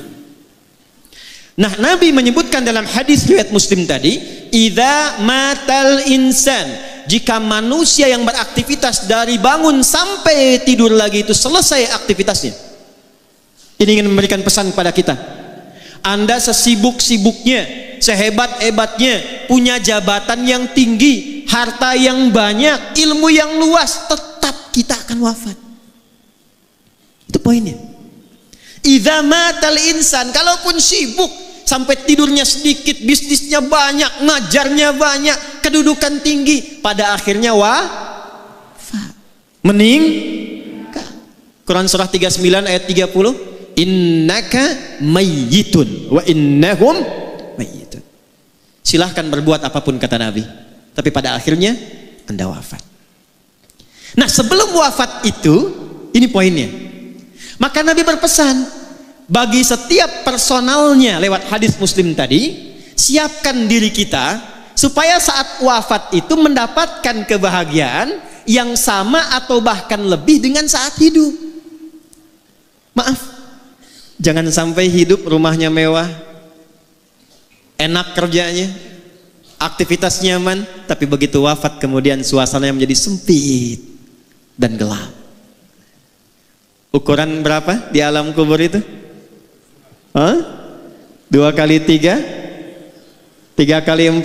Nah, Nabi menyebutkan dalam hadis riwayat Muslim tadi, idza matal insan, jika manusia yang beraktivitas dari bangun sampai tidur lagi itu selesai aktivitasnya. Ini ingin memberikan pesan kepada kita. Anda sesibuk-sibuknya, sehebat-hebatnya, punya jabatan yang tinggi, harta yang banyak, ilmu yang luas, tetap kita akan wafat. Itu poinnya. Idza matal insan, kalaupun sibuk sampai tidurnya sedikit, bisnisnya banyak, ngajarnya banyak, kedudukan tinggi, pada akhirnya wafat. Meninggal. Quran surah 39 ayat 30, innaka mayyitun wa innahum mayyitun. Silahkan berbuat apapun kata Nabi, tapi pada akhirnya Anda wafat. Nah, sebelum wafat itu, ini poinnya. Maka Nabi berpesan bagi setiap personalnya lewat hadis Muslim tadi, siapkan diri kita supaya saat wafat itu mendapatkan kebahagiaan yang sama atau bahkan lebih dengan saat hidup. Maaf, jangan sampai hidup rumahnya mewah, enak kerjanya, aktivitas nyaman, tapi begitu wafat kemudian suasananya menjadi sempit dan gelap. Ukuran berapa di alam kubur itu? 2 kali 3, 3 kali 4,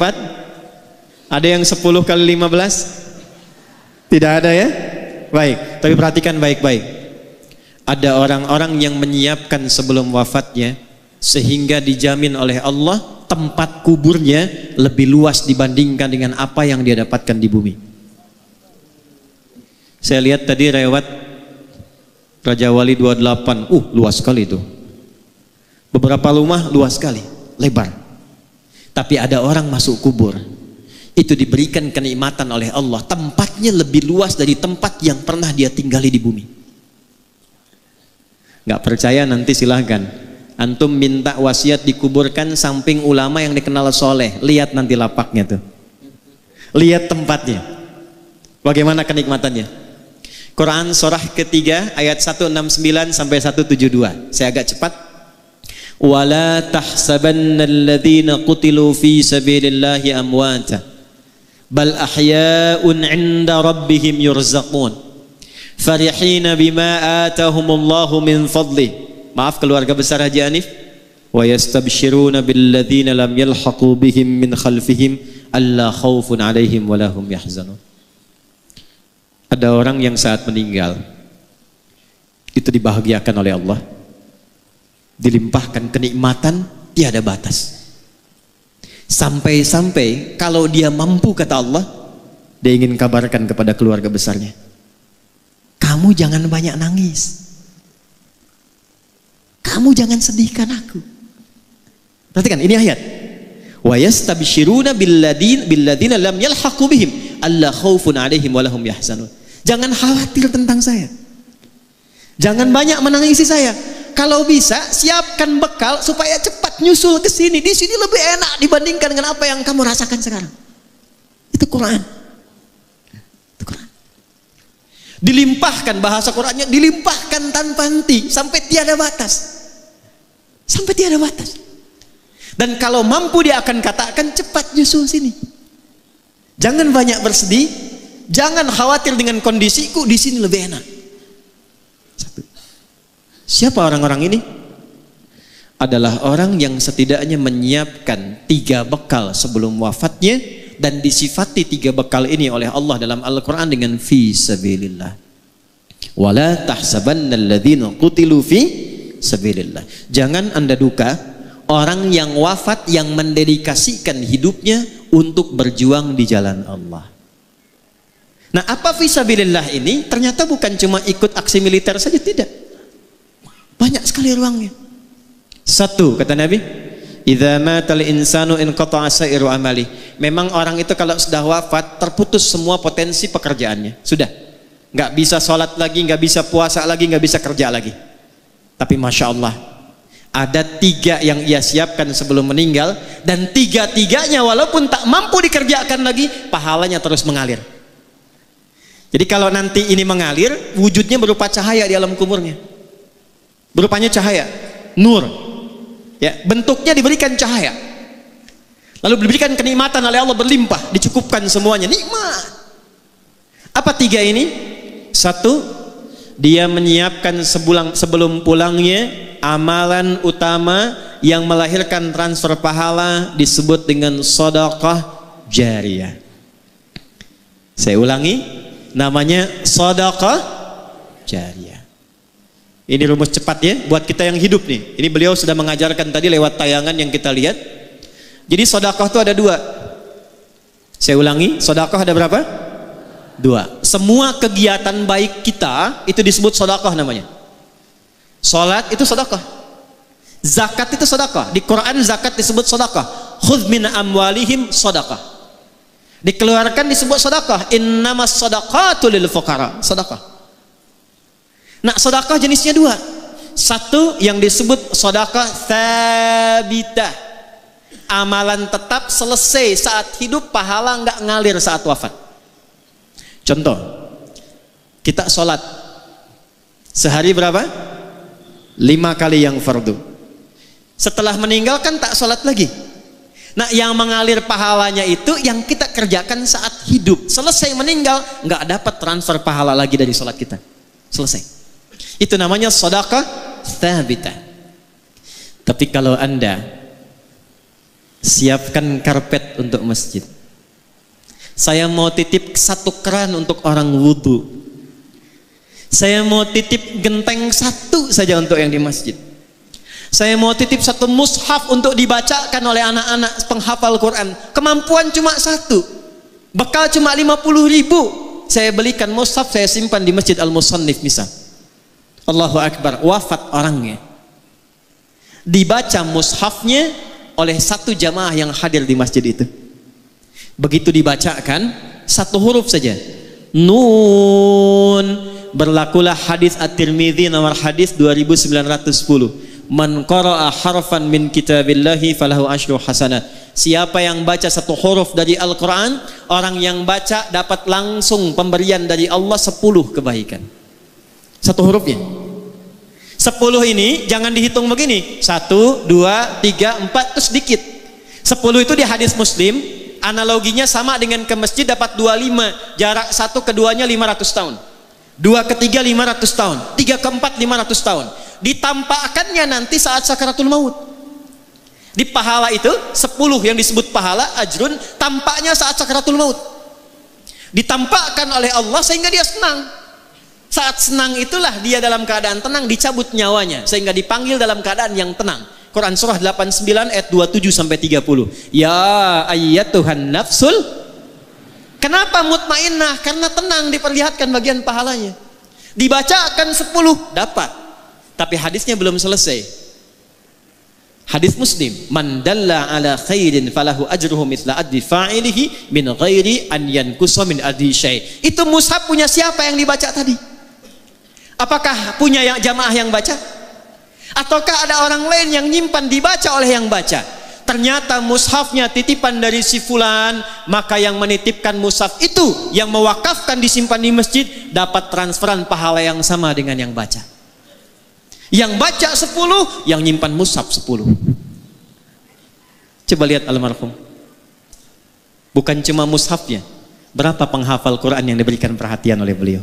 ada yang 10 kali 15? Tidak ada ya? Baik, tapi perhatikan baik-baik. Ada orang-orang yang menyiapkan sebelum wafatnya sehingga dijamin oleh Allah tempat kuburnya lebih luas dibandingkan dengan apa yang dia dapatkan di bumi. Saya lihat tadi lewat Raja Wali 28, luas sekali itu. Beberapa rumah luas sekali, lebar. Tapi ada orang masuk kubur, itu diberikan kenikmatan oleh Allah, tempatnya lebih luas dari tempat yang pernah dia tinggali di bumi. Nggak percaya nanti silahkan antum minta wasiat dikuburkan samping ulama yang dikenal soleh. Lihat nanti lapaknya tuh, lihat tempatnya, bagaimana kenikmatannya. Quran surah ketiga ayat 169 sampai 172. Saya agak cepat. Wala tahsabanna alladhina qutilu fi sabilillahi amwata bal ahya'un 'inda rabbihim yurzaqun farihina bima atahumullahu min fadlih. Maaf keluarga besar Haji Hanif. Wa yastabshiruna billadhina lam yalhaqu bihim min khalfihim alla khaufun 'alaihim wa lahum yahzanun. Ada orang yang saat meninggal itu dibahagiakan oleh Allah, dilimpahkan kenikmatan tiada batas. Sampai-sampai kalau dia mampu, kata Allah, dia ingin kabarkan kepada keluarga besarnya, kamu jangan banyak nangis, kamu jangan sedihkan aku. Perhatikan ini ayat. Wa yastabshiruna billadzina lam yalhaqu bihim alla khaufun 'alaihim wa lahum yahzanun. Jangan khawatir tentang saya, jangan banyak menangisi saya. Kalau bisa siapkan bekal supaya cepat nyusul ke sini. Di sini lebih enak dibandingkan dengan apa yang kamu rasakan sekarang. Itu Quran. Itu Quran. Dilimpahkan, bahasa Qurannya dilimpahkan tanpa henti sampai tiada batas. Sampai tiada batas. Dan kalau mampu dia akan katakan cepat nyusul sini. Jangan banyak bersedih, jangan khawatir dengan kondisiku, di sini lebih enak. Satu. Siapa orang-orang ini? Adalah orang yang setidaknya menyiapkan 3 bekal sebelum wafatnya, dan disifati 3 bekal ini oleh Allah dalam Al-Quran dengan fi sabilillah. Wala tahsabanna alladhina qutilu fi sabilillah. Jangan Anda duka orang yang wafat yang mendedikasikan hidupnya untuk berjuang di jalan Allah. Nah, apa fi sabilillah ini? Ternyata bukan cuma ikut aksi militer saja, tidak. Banyak sekali ruangnya. 1, kata Nabi, idza matal insanu inqata'a sa'iru amali. Memang orang itu kalau sudah wafat terputus semua potensi pekerjaannya. Sudah, nggak bisa sholat lagi, nggak bisa puasa lagi, nggak bisa kerja lagi. Tapi masya Allah, ada 3 yang ia siapkan sebelum meninggal, dan 3-tiganya walaupun tak mampu dikerjakan lagi, pahalanya terus mengalir. Jadi kalau nanti ini mengalir, wujudnya berupa cahaya di alam kuburnya. Berupanya cahaya, nur, ya, bentuknya diberikan cahaya, lalu diberikan kenikmatan oleh Allah berlimpah, dicukupkan semuanya, nikmat. Apa 3 ini? 1, dia menyiapkan sebelum pulangnya amalan utama yang melahirkan transfer pahala, disebut dengan sedekah jariyah. Saya ulangi, namanya sedekah jariyah. Ini rumus cepat ya buat kita yang hidup nih. Ini beliau sudah mengajarkan tadi lewat tayangan yang kita lihat. Jadi sedekah itu ada dua. Saya ulangi, sedekah ada berapa? Dua. Semua kegiatan baik kita itu disebut sedekah namanya. Salat itu sedekah. Zakat itu sedekah. Di Quran zakat disebut sedekah. Khudz min amwalihim sedekah. Dikeluarkan disebut sedekah. Innamas shadaqatu lil fuqara. Sedekah. Nah, sedekah jenisnya dua. Satu yang disebut sedekah tsabitah. Amalan tetap selesai saat hidup, pahala nggak ngalir saat wafat. Contoh, kita sholat sehari berapa? 5 kali yang fardu. Setelah meninggal kan tak sholat lagi. Nah, yang mengalir pahalanya itu yang kita kerjakan saat hidup. Selesai meninggal nggak dapat transfer pahala lagi dari sholat kita. Selesai. Itu namanya sedekah tsabitah. Tapi kalau Anda siapkan karpet untuk masjid, saya mau titip 1 keran untuk orang wudhu, saya mau titip genteng 1 saja untuk yang di masjid, saya mau titip 1 mushaf untuk dibacakan oleh anak-anak penghafal Quran, kemampuan cuma 1, bekal cuma 50.000, saya belikan mushaf, saya simpan di Masjid Al-Musannif misal. Allahu Akbar, wafat orangnya, dibaca mushafnya oleh 1 jamaah yang hadir di masjid itu. Begitu dibacakan 1 huruf saja, nun, berlakulah hadis At-Tirmidzi nomor hadis 2910. Man qara'a harfan min kitabillahi falahu asyru hasanat. Siapa yang baca 1 huruf dari Al-Quran, orang yang baca dapat langsung pemberian dari Allah 10 kebaikan. 1 hurufnya. 10 ini jangan dihitung begini, 1, 2, 3, 4 terus dikit. 10 itu di hadis Muslim analoginya sama dengan ke masjid dapat 25, jarak 1 ke 2-nya 500 tahun, 2 ke 3 500 tahun, 3 ke 4 500 tahun. Ditampakkannya nanti saat sakaratul maut. Di pahala itu 10 yang disebut pahala ajrun, tampaknya saat sakaratul maut. Ditampakkan oleh Allah sehingga dia senang. Saat senang itulah dia dalam keadaan tenang, dicabut nyawanya sehingga dipanggil dalam keadaan yang tenang. Quran surah 89 ayat 27 sampai 30. Ya ayyatuhan nafsul. Kenapa mutmainnah? Karena tenang, diperlihatkan bagian pahalanya. Dibacakan 10 dapat. Tapi hadisnya belum selesai. Hadis Muslim, man dalla ala khairin falahu ajruhu mithla adli fa'ilihi min ghairi an yankusa min adli syai'. Itu mushaf punya siapa yang dibaca tadi? Apakah punya yang jamaah yang baca? Ataukah ada orang lain yang nyimpan dibaca oleh yang baca? Ternyata mushafnya titipan dari si fulan, maka yang menitipkan mushaf itu yang mewakafkan disimpan di masjid dapat transferan pahala yang sama dengan yang baca. Yang baca 10, yang nyimpan mushaf 10. Coba lihat almarhum. Bukan cuma mushafnya, berapa penghafal Quran yang diberikan perhatian oleh beliau?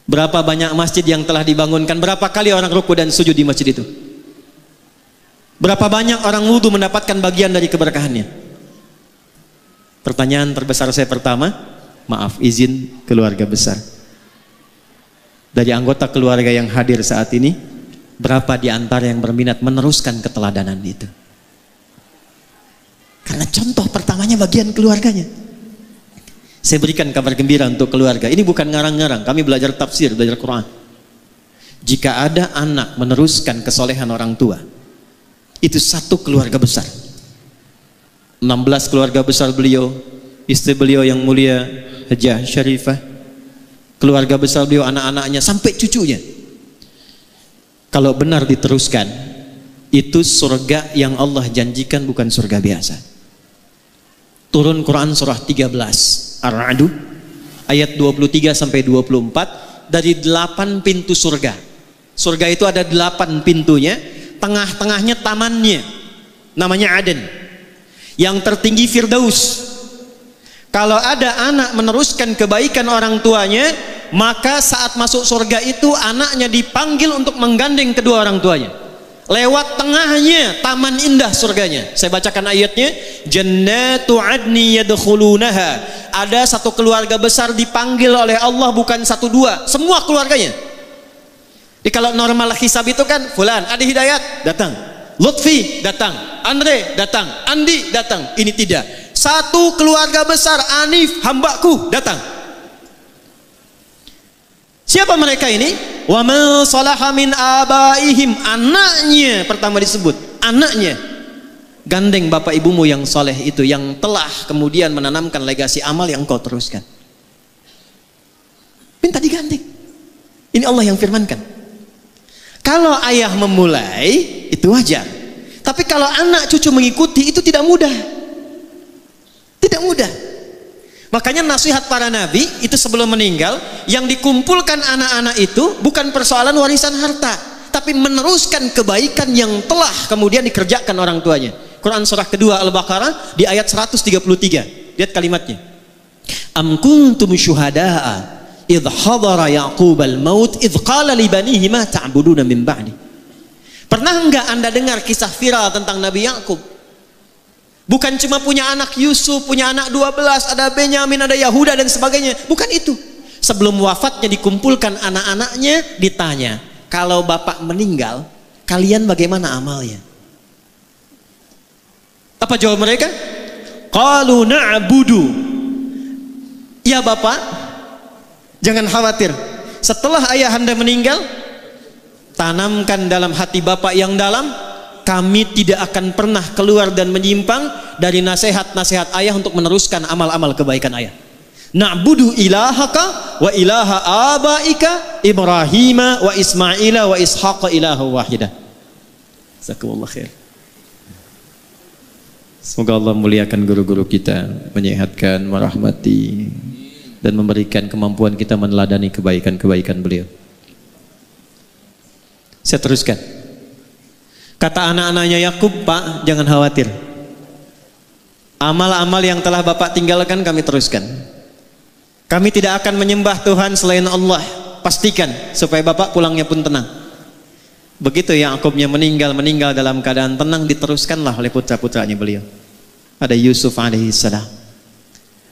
Berapa banyak masjid yang telah dibangunkan? Berapa kali orang ruku dan sujud di masjid itu? Berapa banyak orang wudu mendapatkan bagian dari keberkahannya? Pertanyaan terbesar saya pertama, maaf izin keluarga besar. Dari anggota keluarga yang hadir saat ini, berapa di antara yang berminat meneruskan keteladanan itu? Karena contoh pertamanya bagian keluarganya. Saya berikan kabar gembira untuk keluarga. Ini bukan ngarang-ngarang, kami belajar tafsir, belajar Quran. Jika ada anak meneruskan kesolehan orang tua, itu 1 keluarga besar. 16 keluarga besar beliau, istri beliau yang mulia Hajah Syarifah, keluarga besar beliau, anak-anaknya sampai cucunya. Kalau benar diteruskan, itu surga yang Allah janjikan, bukan surga biasa. Turun Quran surah 13 Ar-Ra'd ayat 23 sampai 24, dari 8 pintu surga. Surga itu ada 8 pintunya, tengah-tengahnya tamannya namanya Aden. Yang tertinggi Firdaus. Kalau ada anak meneruskan kebaikan orang tuanya, maka saat masuk surga itu anaknya dipanggil untuk menggandeng kedua orang tuanya. lewat tengahnya taman indah surganya. Saya bacakan ayatnya, jannatu adni yadkhulunaha. Ada satu keluarga besar dipanggil oleh Allah, bukan satu dua, semua keluarganya. Jadi kalau normal hisab itu kan fulan, Adi Hidayat datang, Lutfi datang, Andre datang, Andi datang. Ini tidak, satu keluarga besar, Anif hambaku datang. Siapa mereka ini? Wa man salaha min abaihim, anaknya pertama disebut, anaknya. Gandeng bapak ibumu yang soleh itu, yang telah kemudian menanamkan legasi amal yang kau teruskan. Minta digandeng. Ini Allah yang firmankan. Kalau ayah memulai itu wajar, tapi kalau anak cucu mengikuti itu tidak mudah. Tidak mudah. Makanya nasihat para nabi itu sebelum meninggal, yang dikumpulkan anak-anak itu bukan persoalan warisan harta, tapi meneruskan kebaikan yang telah kemudian dikerjakan orang tuanya. Quran surah kedua Al-Baqarah di ayat 133. Lihat kalimatnya. Am kuntum syuhada'a idh hadara Ya'qub al-maut idh qala li banihi ma ta'buduna min ba'di. Pernah enggak Anda dengar kisah viral tentang Nabi Ya'qub? Bukan cuma punya anak Yusuf, punya anak 12, ada Benyamin, ada Yahuda dan sebagainya. Bukan itu. Sebelum wafatnya dikumpulkan anak-anaknya, ditanya, kalau bapak meninggal, kalian bagaimana amalnya? Apa jawab mereka? Qalu na'budu. Ya bapak, jangan khawatir. Setelah ayah anda meninggal, tanamkan dalam hati bapak yang dalam, kami tidak akan pernah keluar dan menyimpang dari nasihat-nasihat ayah untuk meneruskan amal-amal kebaikan ayah. Na'budu ilahaka wa ilaha abaika Ibrahima wa Ismaila wa Ishaqa ilaha wahidah. Jazakumullah khair. Semoga Allah muliakan guru-guru kita, menyehatkan, merahmati, dan memberikan kemampuan kita meneladani kebaikan-kebaikan beliau. Saya teruskan. Kata anak-anaknya Yakub, Pak, jangan khawatir. Amal-amal yang telah Bapak tinggalkan kami teruskan. Kami tidak akan menyembah Tuhan selain Allah. Pastikan supaya Bapak pulangnya pun tenang. Begitu Yakubnya meninggal dalam keadaan tenang, diteruskanlah oleh putra-putranya beliau. Ada Yusuf alaihissalam.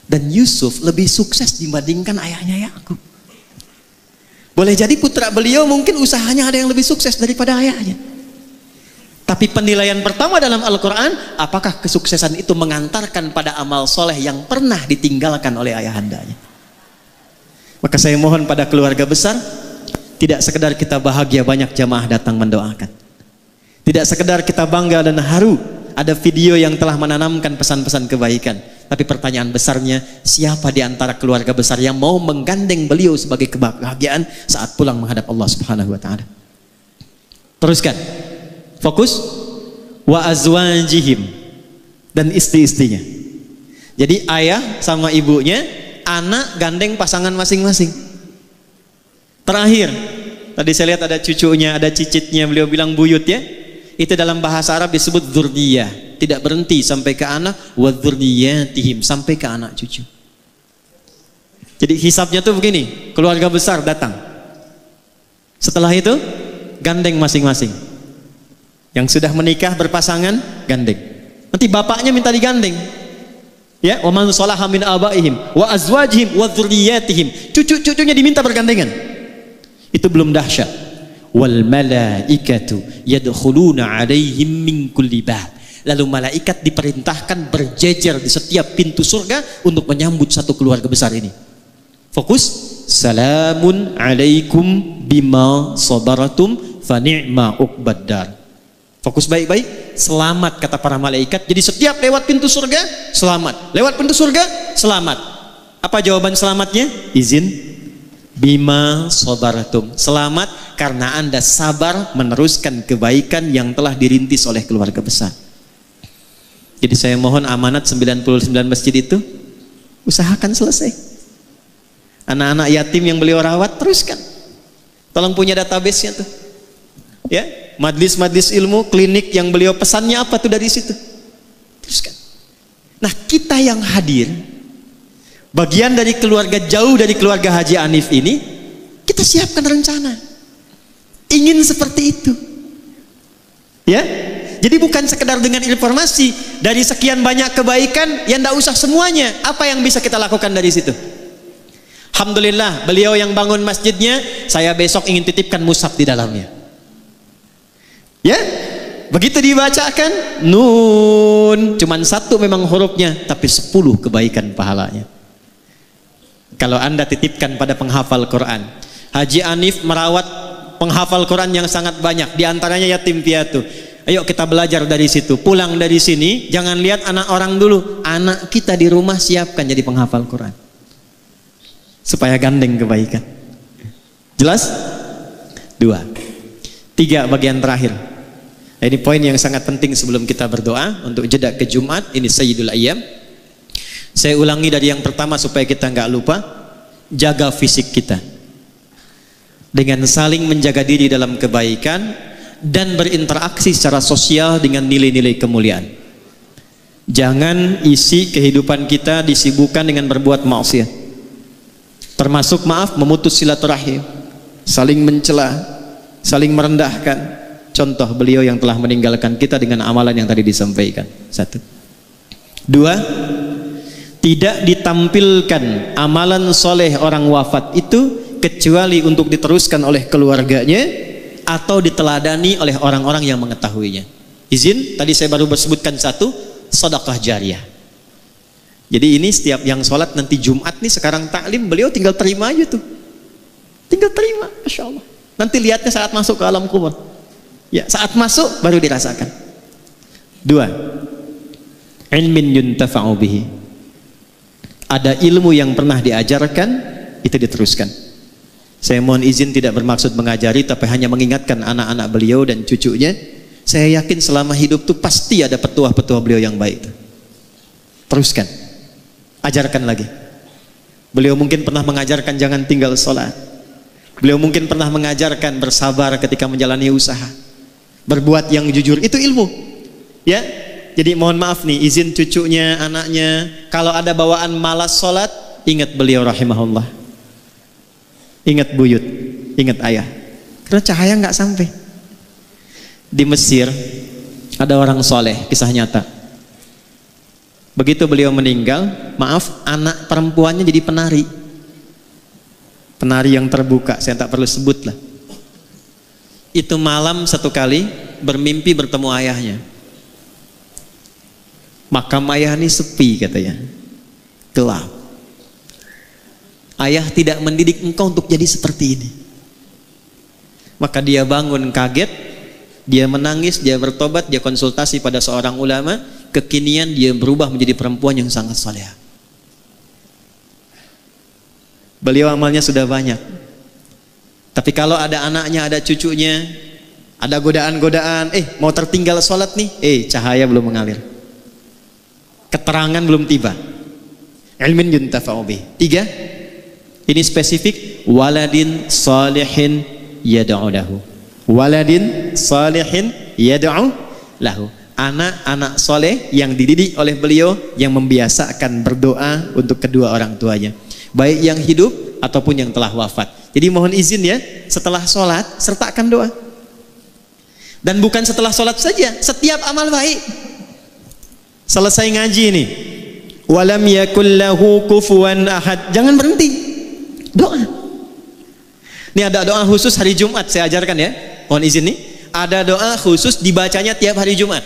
Dan Yusuf lebih sukses dibandingkan ayahnya Yakub. Boleh jadi putra beliau mungkin usahanya ada yang lebih sukses daripada ayahnya. Tapi penilaian pertama dalam Al-Quran, apakah kesuksesan itu mengantarkan pada amal soleh yang pernah ditinggalkan oleh ayahandanya? Maka saya mohon pada keluarga besar, tidak sekedar kita bahagia banyak jamaah datang mendoakan, tidak sekedar kita bangga dan haru ada video yang telah menanamkan pesan-pesan kebaikan, tapi pertanyaan besarnya, siapa di antara keluarga besar yang mau menggandeng beliau sebagai kebahagiaan saat pulang menghadap Allah Subhanahu wa Ta'ala? Teruskan. Fokus. Wa azwajihim, dan istri-istrinya. Jadi ayah sama ibunya, anak gandeng pasangan masing-masing. Terakhir, tadi saya lihat ada cucunya, ada cicitnya, beliau bilang buyut ya. Itu dalam bahasa Arab disebut dzurriyyah. Tidak berhenti sampai ke anak, wa dzurriyyatihim, sampai ke anak cucu. Jadi hisabnya tuh begini, keluarga besar datang. Setelah itu gandeng masing-masing. Yang sudah menikah berpasangan gandeng. Nanti bapaknya minta digandeng. Ya, wa man salaha min abaihim wa azwajihim wa dzurriyyatihim. Cucu-cucunya diminta bergandengan. Itu belum dahsyat. Wal malaikatu yadkhuluna 'alaihim min kulli bab. Lalu malaikat diperintahkan berjejer di setiap pintu surga untuk menyambut satu keluarga besar ini. Fokus. Salamun 'alaikum bima sabaratum fa ni'ma uqbaddar. Fokus baik-baik. Selamat kata para malaikat. Jadi setiap lewat pintu surga selamat, lewat pintu surga selamat. Apa jawaban selamatnya? Izin. Bima sabaratum. Selamat karena Anda sabar meneruskan kebaikan yang telah dirintis oleh keluarga besar. Jadi saya mohon amanat 99 masjid itu usahakan selesai. Anak-anak yatim yang beliau rawat teruskan. Tolong punya database-nya tuh. Ya, majlis-majlis ilmu, klinik yang beliau pesannya apa tuh dari situ. Teruskan. Nah, kita yang hadir, bagian dari keluarga jauh dari keluarga Haji Anif ini, kita siapkan rencana. Ingin seperti itu. Ya, jadi bukan sekedar dengan informasi dari sekian banyak kebaikan yang tidak usah semuanya. Apa yang bisa kita lakukan dari situ? Alhamdulillah, beliau yang bangun masjidnya, saya besok ingin titipkan mushaf di dalamnya. Ya, begitu dibacakan nun, cuman satu memang hurufnya, tapi 10 kebaikan pahalanya. Kalau Anda titipkan pada penghafal Quran, Haji Anif merawat penghafal Quran yang sangat banyak, diantaranya yatim piatu. Ayo kita belajar dari situ. Pulang dari sini jangan lihat anak orang dulu, anak kita di rumah siapkan jadi penghafal Quran supaya gandeng kebaikan. Jelas? 2. 3 bagian terakhir. Nah, ini poin yang sangat penting sebelum kita berdoa untuk jeda ke Jumat. Ini Sayyidul Ayyam. Saya ulangi dari yang pertama supaya kita nggak lupa. Jaga fisik kita dengan saling menjaga diri dalam kebaikan dan berinteraksi secara sosial dengan nilai-nilai kemuliaan. Jangan isi kehidupan kita disibukkan dengan berbuat maksiat, termasuk memutus silaturahim, saling mencela, saling merendahkan. Contoh beliau yang telah meninggalkan kita dengan amalan yang tadi disampaikan. 1. 2, tidak ditampilkan amalan soleh orang wafat itu kecuali untuk diteruskan oleh keluarganya atau diteladani oleh orang-orang yang mengetahuinya. Izin, tadi saya baru sebutkan 1, sedekah jariah. Jadi ini setiap yang sholat nanti Jumat nih, sekarang taklim, beliau tinggal terima aja tuh, tinggal terima, Masya Allah. Nanti lihatnya saat masuk ke alam kubur. Ya, saat masuk baru dirasakan. 2, ilmin yuntafa'u bihi. Ada ilmu yang pernah diajarkan, itu diteruskan. Saya mohon izin tidak bermaksud mengajari, tapi hanya mengingatkan anak-anak beliau dan cucunya. Saya yakin selama hidup tuh pasti ada petuah-petuah beliau yang baik. Teruskan, ajarkan lagi. Beliau mungkin pernah mengajarkan jangan tinggal sholat. Beliau mungkin pernah mengajarkan bersabar ketika menjalani usaha, berbuat yang jujur, itu ilmu. Ya, jadi mohon maaf nih, izin cucunya, anaknya, kalau ada bawaan malas sholat, ingat beliau rahimahullah, ingat buyut, ingat ayah, karena cahaya nggak sampai. Di Mesir ada orang soleh, kisah nyata. Begitu beliau meninggal, maaf, anak perempuannya jadi penari, penari yang terbuka, saya tak perlu sebut lah. Itu malam satu kali bermimpi bertemu ayahnya. Makam ayah ini sepi katanya, gelap. Ayah tidak mendidik engkau untuk jadi seperti ini. Maka dia bangun kaget, dia menangis, dia bertobat, dia konsultasi pada seorang ulama. Kekinian dia berubah menjadi perempuan yang sangat saleh. Beliau amalnya sudah banyak, tapi kalau ada anaknya, ada cucunya, ada godaan-godaan, mau tertinggal sholat nih, cahaya belum mengalir, keterangan belum tiba. Ilmin yuntafa'u bih. 3, ini spesifik, waladin salihin yad'u lahu. Waladin salihin yad'u lahu. Anak-anak soleh yang dididik oleh beliau, yang membiasakan berdoa untuk kedua orang tuanya, baik yang hidup ataupun yang telah wafat. Jadi mohon izin ya, setelah sholat sertakan doa. Dan bukan setelah sholat saja, setiap amal baik. Selesai ngaji ini, walam yakul lahu kufuwan ahad, jangan berhenti, doa. Ini ada doa khusus hari Jumat, saya ajarkan ya, mohon izin nih. Ada doa khusus dibacanya tiap hari Jumat.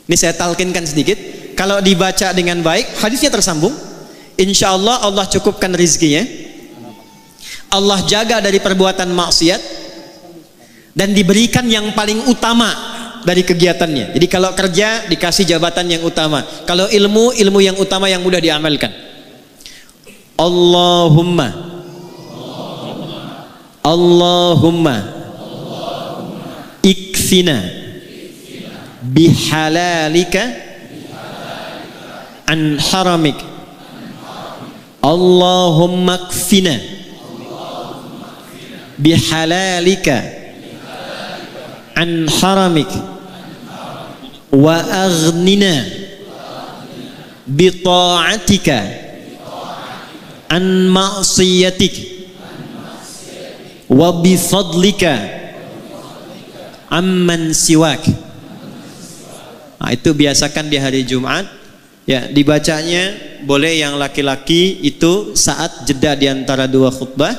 Ini saya talkinkan sedikit. Kalau dibaca dengan baik, hadisnya tersambung, insya Allah Allah cukupkan rizkinya, Allah jaga dari perbuatan maksiat, dan diberikan yang paling utama dari kegiatannya. Jadi kalau kerja dikasih jabatan yang utama, kalau ilmu yang utama yang mudah diamalkan. Allahumma ikfina bihalalika an haramik. Allahumma ikfina bihalalika an haramik wa aghnina bi ta'atika an ma'siyatik wa bi fadlika amman siwak. Nah, itu biasakan di hari Jumat. Ya, dibacanya boleh yang laki-laki itu saat jeda di antara dua khutbah.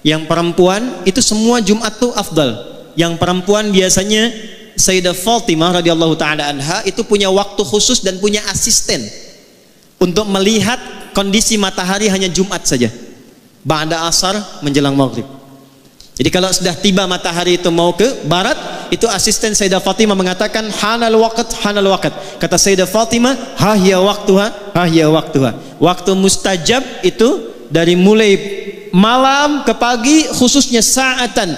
Yang perempuan itu semua Jumat tuh afdal. Yang perempuan biasanya Sayyidah Fatimah radhiyallahu taala anha itu punya waktu khusus dan punya asisten untuk melihat kondisi matahari hanya Jumat saja. Ba'da asar menjelang maghrib. Jadi kalau sudah tiba matahari itu mau ke barat, itu asisten Sayyidah Fatimah mengatakan hanal waqt, hanal waqt. Kata Sayyidah Fatimah, ha hiya waqtuha, ha hiya waqtuha. Waktu mustajab itu dari mulai malam ke pagi, khususnya saatan,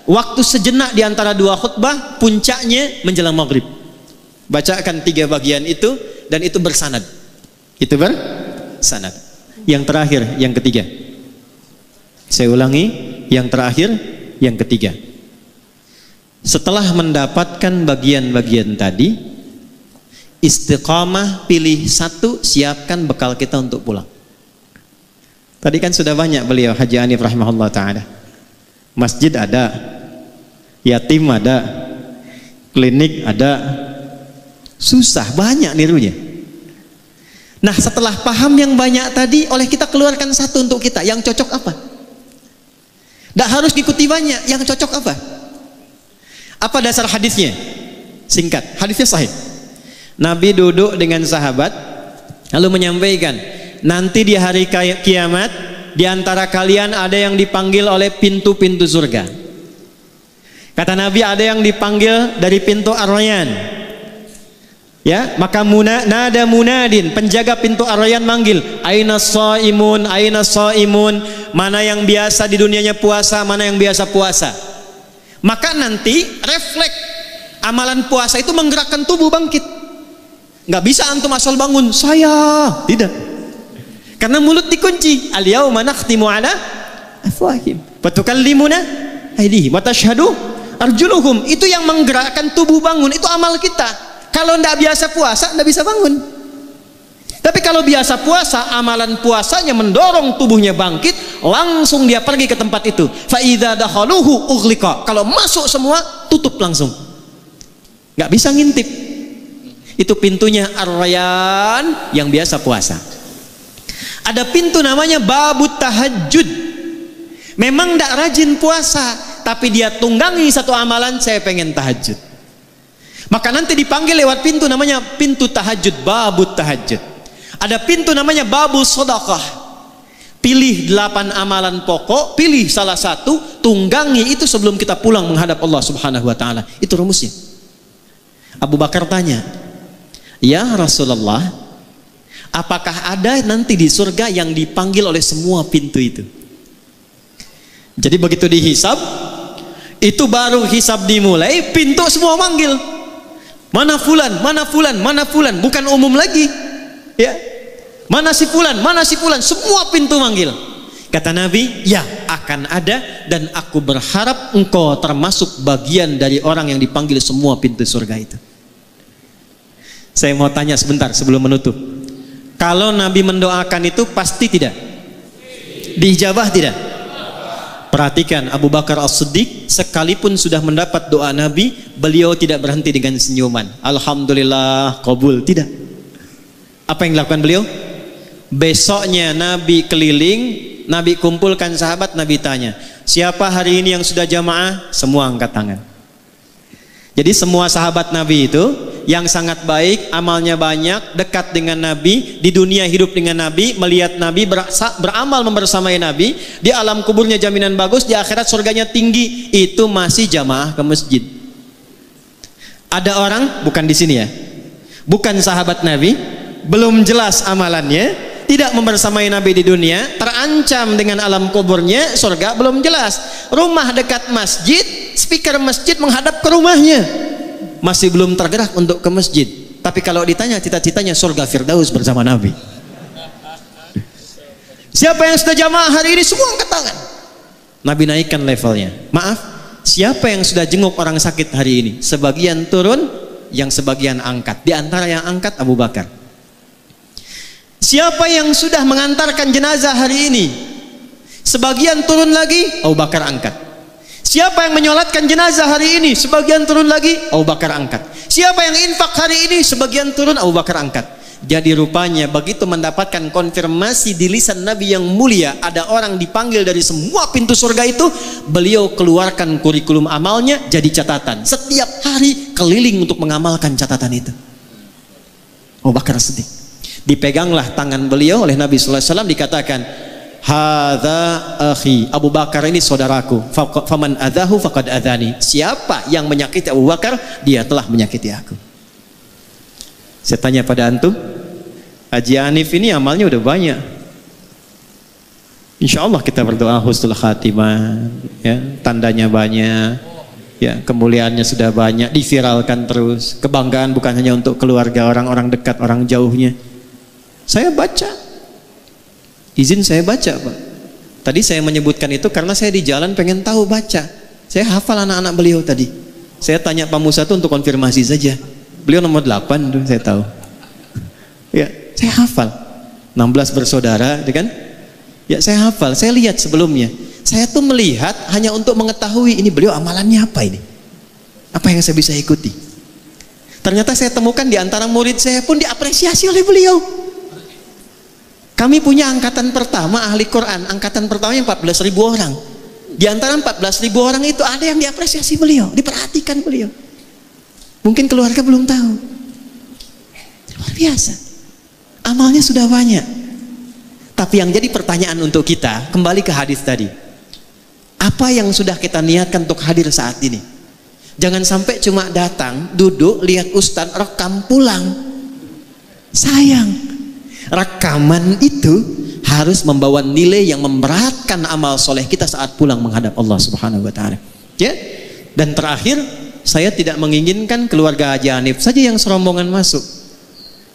waktu sejenak di antara dua khutbah, puncaknya menjelang maghrib. Bacakan 3 bagian itu dan itu bersanad. Itu bersanad. Yang terakhir, yang ketiga. Saya ulangi, yang terakhir, yang ketiga. Setelah mendapatkan bagian-bagian tadi, istiqamah, pilih satu, siapkan bekal kita untuk pulang. Tadi kan sudah banyak beliau Haji Hanif rahimahullah ta'ala. Masjid ada, yatim ada, klinik ada, susah, banyak nirunya. Nah, setelah paham yang banyak tadi, oleh kita keluarkan satu untuk kita, yang cocok apa? Tidak harus diikuti banyak, yang cocok apa? Apa dasar hadisnya? Singkat, hadisnya sahih. Nabi duduk dengan sahabat lalu menyampaikan, nanti di hari kiamat di antara kalian ada yang dipanggil oleh pintu-pintu surga. Kata Nabi, ada yang dipanggil dari pintu Ar-Rayyan. Ya, maka nada munadin, penjaga pintu Ar-Rayyan manggil, aina shaimun, aina shaimun, mana yang biasa di dunianya puasa, mana yang biasa puasa. Maka nanti refleks amalan puasa itu menggerakkan tubuh bangkit. Nggak bisa antum asal bangun, saya tidak, karena mulut dikunci. Al-yauma nakhtimu ala afwahim wa tukallimuna aydihim wa tashhadu arjuluhum. Itu yang menggerakkan tubuh bangun, itu amal kita. Kalau tidak biasa puasa, tidak bisa bangun. Tapi kalau biasa puasa, amalan puasanya mendorong tubuhnya bangkit, langsung dia pergi ke tempat itu. Fa idza dakhaluhu ughliqa. Kalau masuk semua, tutup langsung. Nggak bisa ngintip. Itu pintunya Ar-Rayyan yang biasa puasa. Ada pintu namanya babut tahajud. Memang tidak rajin puasa, tapi dia tunggangi satu amalan, saya pengen tahajud. Maka nanti dipanggil lewat pintu namanya pintu tahajud, babut tahajud. Ada pintu namanya babus sedekah. Pilih 8 amalan pokok, pilih salah satu, tunggangi itu sebelum kita pulang menghadap Allah Subhanahu wa taala. Itu rumusnya. Abu Bakar tanya, "Ya Rasulullah, apakah ada nanti di surga yang dipanggil oleh semua pintu itu?" Jadi begitu dihisab, itu baru hisab dimulai, pintu semua manggil. Mana fulan, mana fulan, mana fulan, bukan umum lagi. Ya. Mana si fulan, mana si fulan, semua pintu manggil. Kata Nabi, ya akan ada, dan aku berharap engkau termasuk bagian dari orang yang dipanggil semua pintu surga itu. Saya mau tanya sebentar sebelum menutup. Kalau Nabi mendoakan itu pasti tidak? Diijabah tidak? Perhatikan, Abu Bakar As-Siddiq sekalipun sudah mendapat doa Nabi, beliau tidak berhenti dengan senyuman. Alhamdulillah, qabul. Tidak. Apa yang dilakukan beliau? Besoknya Nabi keliling, Nabi kumpulkan sahabat, Nabi tanya, siapa hari ini yang sudah jamaah? Semua angkat tangan. Jadi semua sahabat Nabi itu yang sangat baik, amalnya banyak, dekat dengan Nabi, di dunia hidup dengan Nabi, melihat Nabi, beramal membersamai Nabi, di alam kuburnya jaminan bagus, di akhirat surganya tinggi, itu masih jamaah ke masjid. Ada orang, bukan di sini ya, bukan sahabat Nabi, belum jelas amalannya, tidak membersamai Nabi di dunia, terancam dengan alam kuburnya, surga belum jelas, rumah dekat masjid, speaker masjid menghadap ke rumahnya, masih belum tergerak untuk ke masjid. Tapi kalau ditanya cita-citanya surga Firdaus bersama Nabi. Siapa yang sudah jamaah hari ini? Semua angkat tangan. Nabi naikkan levelnya. Maaf, siapa yang sudah jenguk orang sakit hari ini? Sebagian turun, yang sebagian angkat. Di antara yang angkat Abu Bakar. Siapa yang sudah mengantarkan jenazah hari ini? Sebagian turun lagi, Abu Bakar angkat. Siapa yang menyolatkan jenazah hari ini? Sebagian turun lagi, Abu Bakar angkat. Siapa yang infak hari ini? Sebagian turun, Abu Bakar angkat. Jadi rupanya begitu mendapatkan konfirmasi di lisan Nabi yang mulia, ada orang dipanggil dari semua pintu surga itu, beliau keluarkan kurikulum amalnya jadi catatan. Setiap hari keliling untuk mengamalkan catatan itu. Abu Bakar Siddiq. Dipeganglah tangan beliau oleh Nabi sallallahu alaihi wasallam, dikatakan, hadza akhi, Abu Bakar ini saudaraku, faman adahu faqad adani. Siapa yang menyakiti Abu Bakar, dia telah menyakiti aku. Saya tanya pada antum, Haji Hanif ini amalnya udah banyak. Insya Allah kita berdoa husnul khatimah, ya, tandanya banyak, ya, kemuliaannya sudah banyak, diviralkan terus. Kebanggaan bukan hanya untuk keluarga, orang-orang dekat, orang jauhnya. Saya baca. Izin saya baca, Pak. Tadi saya menyebutkan itu karena saya di jalan pengen tahu baca. Saya hafal anak-anak beliau tadi. Saya tanya Pak Musa itu untuk konfirmasi saja. Beliau nomor 8 tuh saya tahu. Ya, saya hafal. 16 bersaudara, kan? Ya, saya hafal. Saya lihat sebelumnya. Saya tuh melihat hanya untuk mengetahui ini beliau amalannya apa ini. Apa yang saya bisa ikuti. Ternyata saya temukan di antara murid saya pun diapresiasi oleh beliau. Kami punya angkatan pertama ahli Quran, angkatan pertama yang 14.000 orang. Di antara 14.000 orang itu ada yang diapresiasi beliau, diperhatikan beliau. Mungkin keluarga belum tahu. Luar biasa. Amalnya sudah banyak. Tapi yang jadi pertanyaan untuk kita, kembali ke hadis tadi. Apa yang sudah kita niatkan untuk hadir saat ini? Jangan sampai cuma datang, duduk, lihat ustadz, rekam, pulang. Sayang. Rekaman itu harus membawa nilai yang memberatkan amal soleh kita saat pulang menghadap Allah Subhanahu wa Ta'ala. Ya, dan terakhir, saya tidak menginginkan keluarga Haji Hanif saja yang serombongan masuk,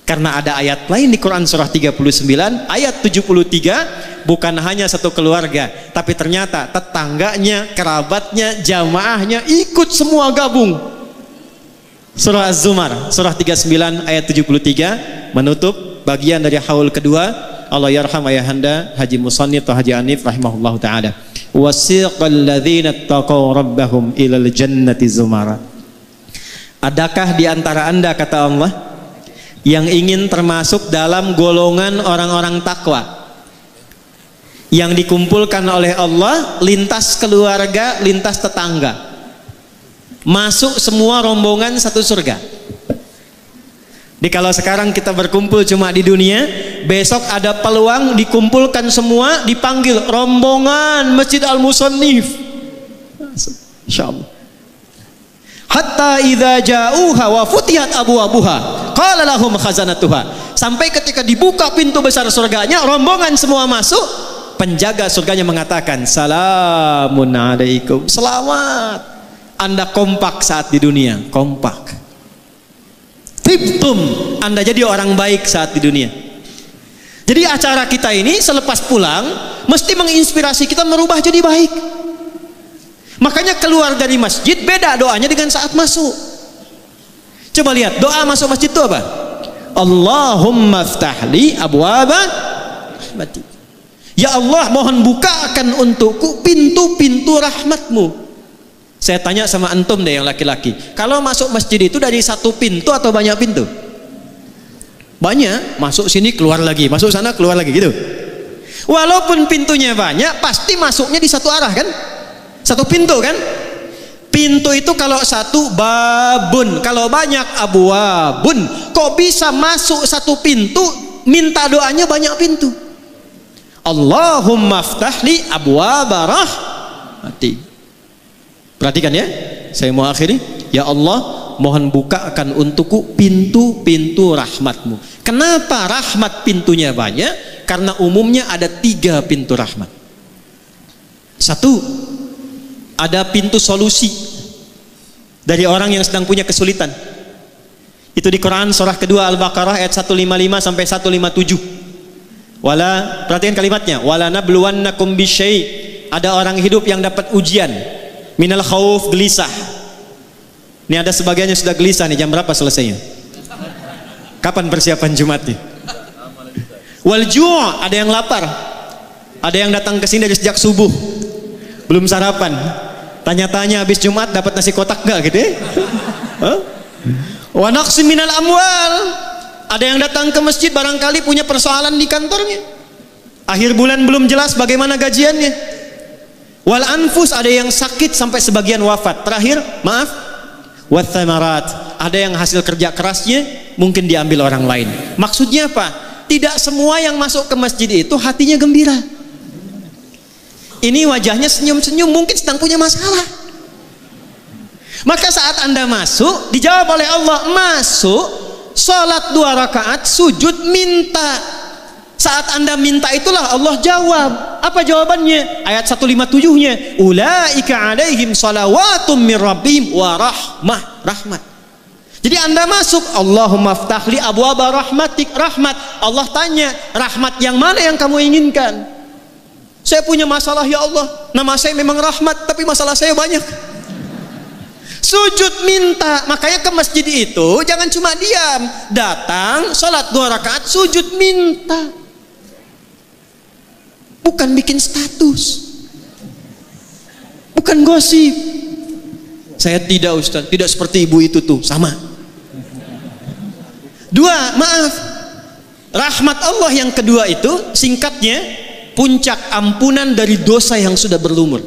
karena ada ayat lain di Quran surah 39 ayat 73, bukan hanya satu keluarga, tapi ternyata tetangganya, kerabatnya, jamaahnya ikut semua gabung. Surah Az-Zumar surah 39 ayat 73 menutup bagian dari haul kedua. Allah yarham ayahanda Haji Musannif atau Haji Hanif rahimahullahu ta'ala. Wasiqal ladzina taqaw rabbahum ilal jannati zumara. Adakah di antara anda, kata Allah, yang ingin termasuk dalam golongan orang-orang takwa yang dikumpulkan oleh Allah, lintas keluarga, lintas tetangga, masuk semua rombongan satu surga? Jadi kalau sekarang kita berkumpul cuma di dunia, besok ada peluang dikumpulkan semua, dipanggil rombongan Masjid Al-Musannif. Insyaallah. Hatta idza ja'uha wa futihat abwabuha qala lahum khazanatuha. Sampai ketika dibuka pintu besar surganya, rombongan semua masuk, penjaga surganya mengatakan, salamun alaikum. Selamat. Anda kompak saat di dunia, kompak. Tibtum, Anda jadi orang baik saat di dunia. Jadi acara kita ini selepas pulang mesti menginspirasi kita merubah jadi baik. Makanya keluar dari masjid beda doanya dengan saat masuk. Coba lihat doa masuk masjid itu apa? Allahumma ftahli abwaba rahmati. Ya Allah, mohon bukakan untukku pintu-pintu rahmatmu. Saya tanya sama antum deh yang laki-laki, kalau masuk masjid itu dari satu pintu atau banyak pintu? Banyak, masuk sini keluar lagi, masuk sana keluar lagi gitu. Walaupun pintunya banyak, pasti masuknya di satu arah kan? Satu pintu kan? Pintu itu kalau satu babun, kalau banyak abwabun. Kok bisa masuk satu pintu, minta doanya banyak pintu? Allahumma ftahli abwaba rahmati. Perhatikan ya, saya mau akhiri. Ya Allah, mohon bukakan untukku pintu-pintu rahmatmu. Kenapa rahmat pintunya banyak? Karena umumnya ada 3 pintu rahmat. 1, ada pintu solusi dari orang yang sedang punya kesulitan. Itu di Quran surah kedua Al-Baqarah ayat 155 sampai 157. Wala, perhatikan kalimatnya, wala nabluwannakum bisyai'. Ada orang hidup yang dapat ujian. Minal khauf, gelisah. Ini ada sebagiannya sudah gelisah nih, jam berapa selesainya? Kapan persiapan Jumat nih? Wal ju', ada yang lapar. Ada yang datang ke sini dari sejak subuh belum sarapan. Tanya-tanya habis Jumat dapat nasi kotak nggak gitu ya? Wa naqsim minal amwal. Ada yang datang ke masjid barangkali punya persoalan di kantornya. Akhir bulan belum jelas bagaimana gajiannya. Wal anfus, ada yang sakit sampai sebagian wafat. Terakhir, maaf, wat thamarat, ada yang hasil kerja kerasnya mungkin diambil orang lain. Maksudnya apa? Tidak semua yang masuk ke masjid itu hatinya gembira. Ini wajahnya senyum-senyum, mungkin sedang punya masalah. Maka saat Anda masuk, dijawab oleh Allah, masuk, sholat 2 rakaat, sujud, minta. Saat Anda minta itulah Allah jawab. Apa jawabannya? Ayat 157-nya, ulaika alaihim salawatum min rabbihim wa rahmat. Jadi Anda masuk, Allahumma ftahli abwaba rahmatik, rahmat. Allah tanya, rahmat yang mana yang kamu inginkan? Saya punya masalah ya Allah, nama saya memang rahmat, tapi masalah saya banyak. Sujud minta. Makanya ke masjid itu jangan cuma diam, datang, sholat 2 rakaat, sujud minta. Bukan bikin status, bukan gosip. Saya tidak Ustaz, tidak seperti ibu itu tuh, sama. 2, maaf, rahmat Allah yang kedua itu singkatnya puncak ampunan dari dosa yang sudah berlumur.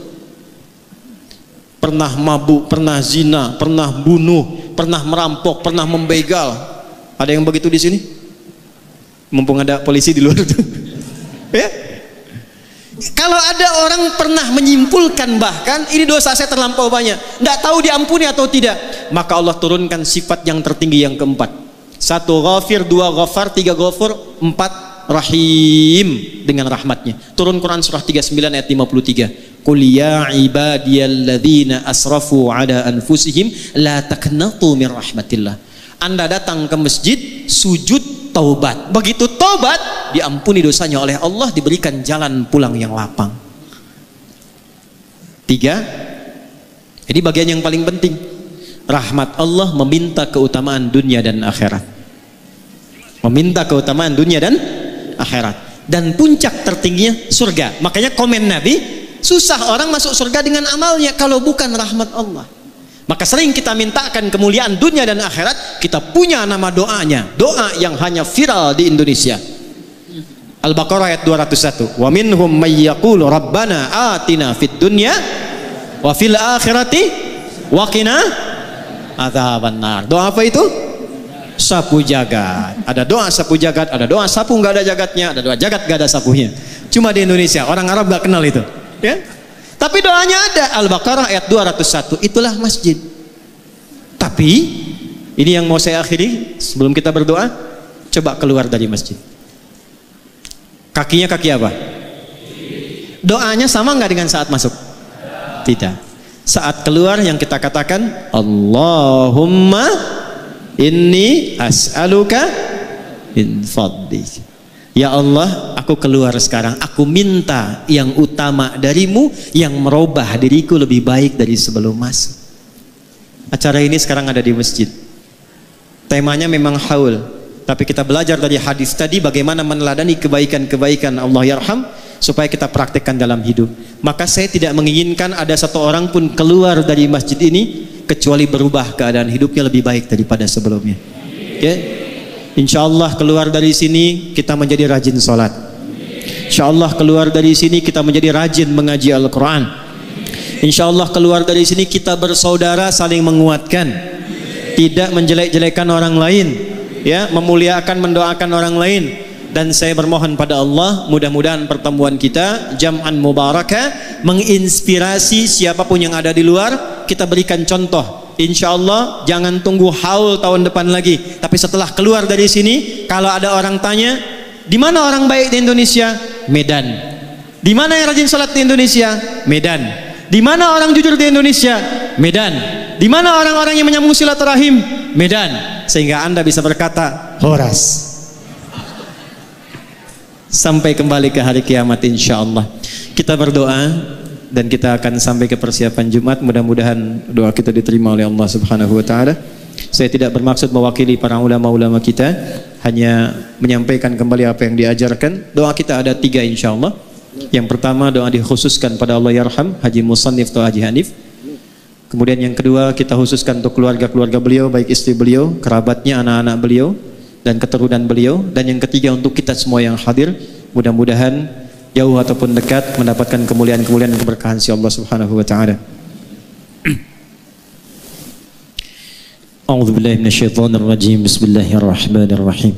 Pernah mabuk, pernah zina, pernah bunuh, pernah merampok, pernah membegal. Ada yang begitu di sini? Mumpung ada polisi di luar itu. Ya? Kalau ada orang pernah menyimpulkan bahkan ini dosa saya terlampau banyak, tidak tahu diampuni atau tidak, maka Allah turunkan sifat yang tertinggi yang keempat. 1 ghafir, 2 ghafar, 3 ghafur, 4 rahim dengan rahmatnya. Turun Quran surah 39 ayat 53. Qul ya ibadiyalladzina asrafu ala anfusihim la taqnatu min rahmatillah. Anda datang ke masjid, sujud, taubat. Begitu taubat, diampuni dosanya oleh Allah, diberikan jalan pulang yang lapang. 3. Jadi bagian yang paling penting, rahmat Allah meminta keutamaan dunia dan akhirat. Meminta keutamaan dunia dan akhirat, dan puncak tertingginya surga. Makanya komen Nabi, susah orang masuk surga dengan amalnya kalau bukan rahmat Allah. Maka sering kita mintakan kemuliaan dunia dan akhirat. Kita punya nama doanya, doa yang hanya viral di Indonesia. Al-Baqarah ayat 201. Wa minhum may yaqulu rabbana atina fid dunya wa fil akhirati wa qina adzabannar. Doa apa itu? Sapu jagat. Ada doa sapu jagat, ada doa sapu nggak ada jagatnya, ada doa jagat nggak ada sapunya. Cuma di Indonesia orang Arab nggak kenal itu, ya. Tapi doanya ada. Al-Baqarah ayat 201. Itulah masjid. Tapi ini yang mau saya akhiri sebelum kita berdoa. Coba keluar dari masjid. Kakinya kaki apa? Doanya sama nggak dengan saat masuk? Tidak. Saat keluar yang kita katakan Allahumma inni as'aluka min fadlik. Ya Allah, aku keluar sekarang, aku minta yang utama darimu, yang merubah diriku lebih baik dari sebelum masuk. Acara ini sekarang ada di masjid. Temanya memang haul, tapi kita belajar dari hadis tadi bagaimana meneladani kebaikan-kebaikan Allah yarham supaya kita praktekkan dalam hidup. Maka saya tidak menginginkan ada satu orang pun keluar dari masjid ini kecuali berubah keadaan hidupnya lebih baik daripada sebelumnya. Oke? Insyaallah keluar dari sini kita menjadi rajin sholat. Insyaallah keluar dari sini kita menjadi rajin mengaji Al-Quran. Insyaallah keluar dari sini kita bersaudara, saling menguatkan, tidak menjelek-jelekan orang lain, ya, memuliakan, mendoakan orang lain. Dan saya bermohon pada Allah, mudah-mudahan pertemuan kita jam'an mubarakah, menginspirasi siapapun yang ada di luar. Kita berikan contoh. Insya Allah jangan tunggu haul tahun depan lagi, tapi setelah keluar dari sini, kalau ada orang tanya, di mana orang baik di Indonesia? Medan. Di mana yang rajin sholat di Indonesia? Medan. Di mana orang jujur di Indonesia? Medan. Di mana orang-orang yang menyambung silaturahim? Medan. Sehingga Anda bisa berkata, Horas. Sampai kembali ke hari kiamat insya Allah. Kita berdoa dan kita akan sampai ke persiapan Jumat. Mudah-mudahan doa kita diterima oleh Allah Subhanahu wa taala. Saya tidak bermaksud mewakili para ulama-ulama kita, hanya menyampaikan kembali apa yang diajarkan. Doa kita ada 3 insya Allah. Yang pertama doa dikhususkan pada Allah yarham Haji Musannif atau Haji Hanif. Kemudian yang kedua kita khususkan untuk keluarga-keluarga beliau, baik istri beliau, kerabatnya, anak-anak beliau, dan keturunan beliau. Dan yang ketiga untuk kita semua yang hadir, mudah-mudahan jauh ataupun dekat mendapatkan kemuliaan-kemuliaan dan keberkahan si Allah Subhanahu wa taala. A'udzu billahi minasyaitonir rajim. Bismillahirrahmanirrahim.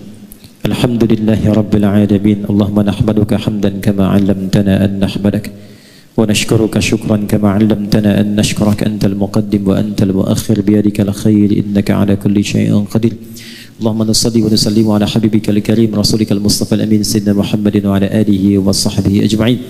Alhamdulillahi rabbil alamin. Allahumma nahmaduka hamdan kama 'allamtana an nahmadaka wa nashkuruka syukran kama 'allamtana an nashkuraka antal muqaddim wa antal muakhir biyadikal khair innaka 'ala kulli syai'in qadir. Allahumma nusalli wa nusallimu ala habibikal karim rasulikal mustafa al-amin sayyidina Muhammadin wa ala alihi wa sahbihi ajma'in.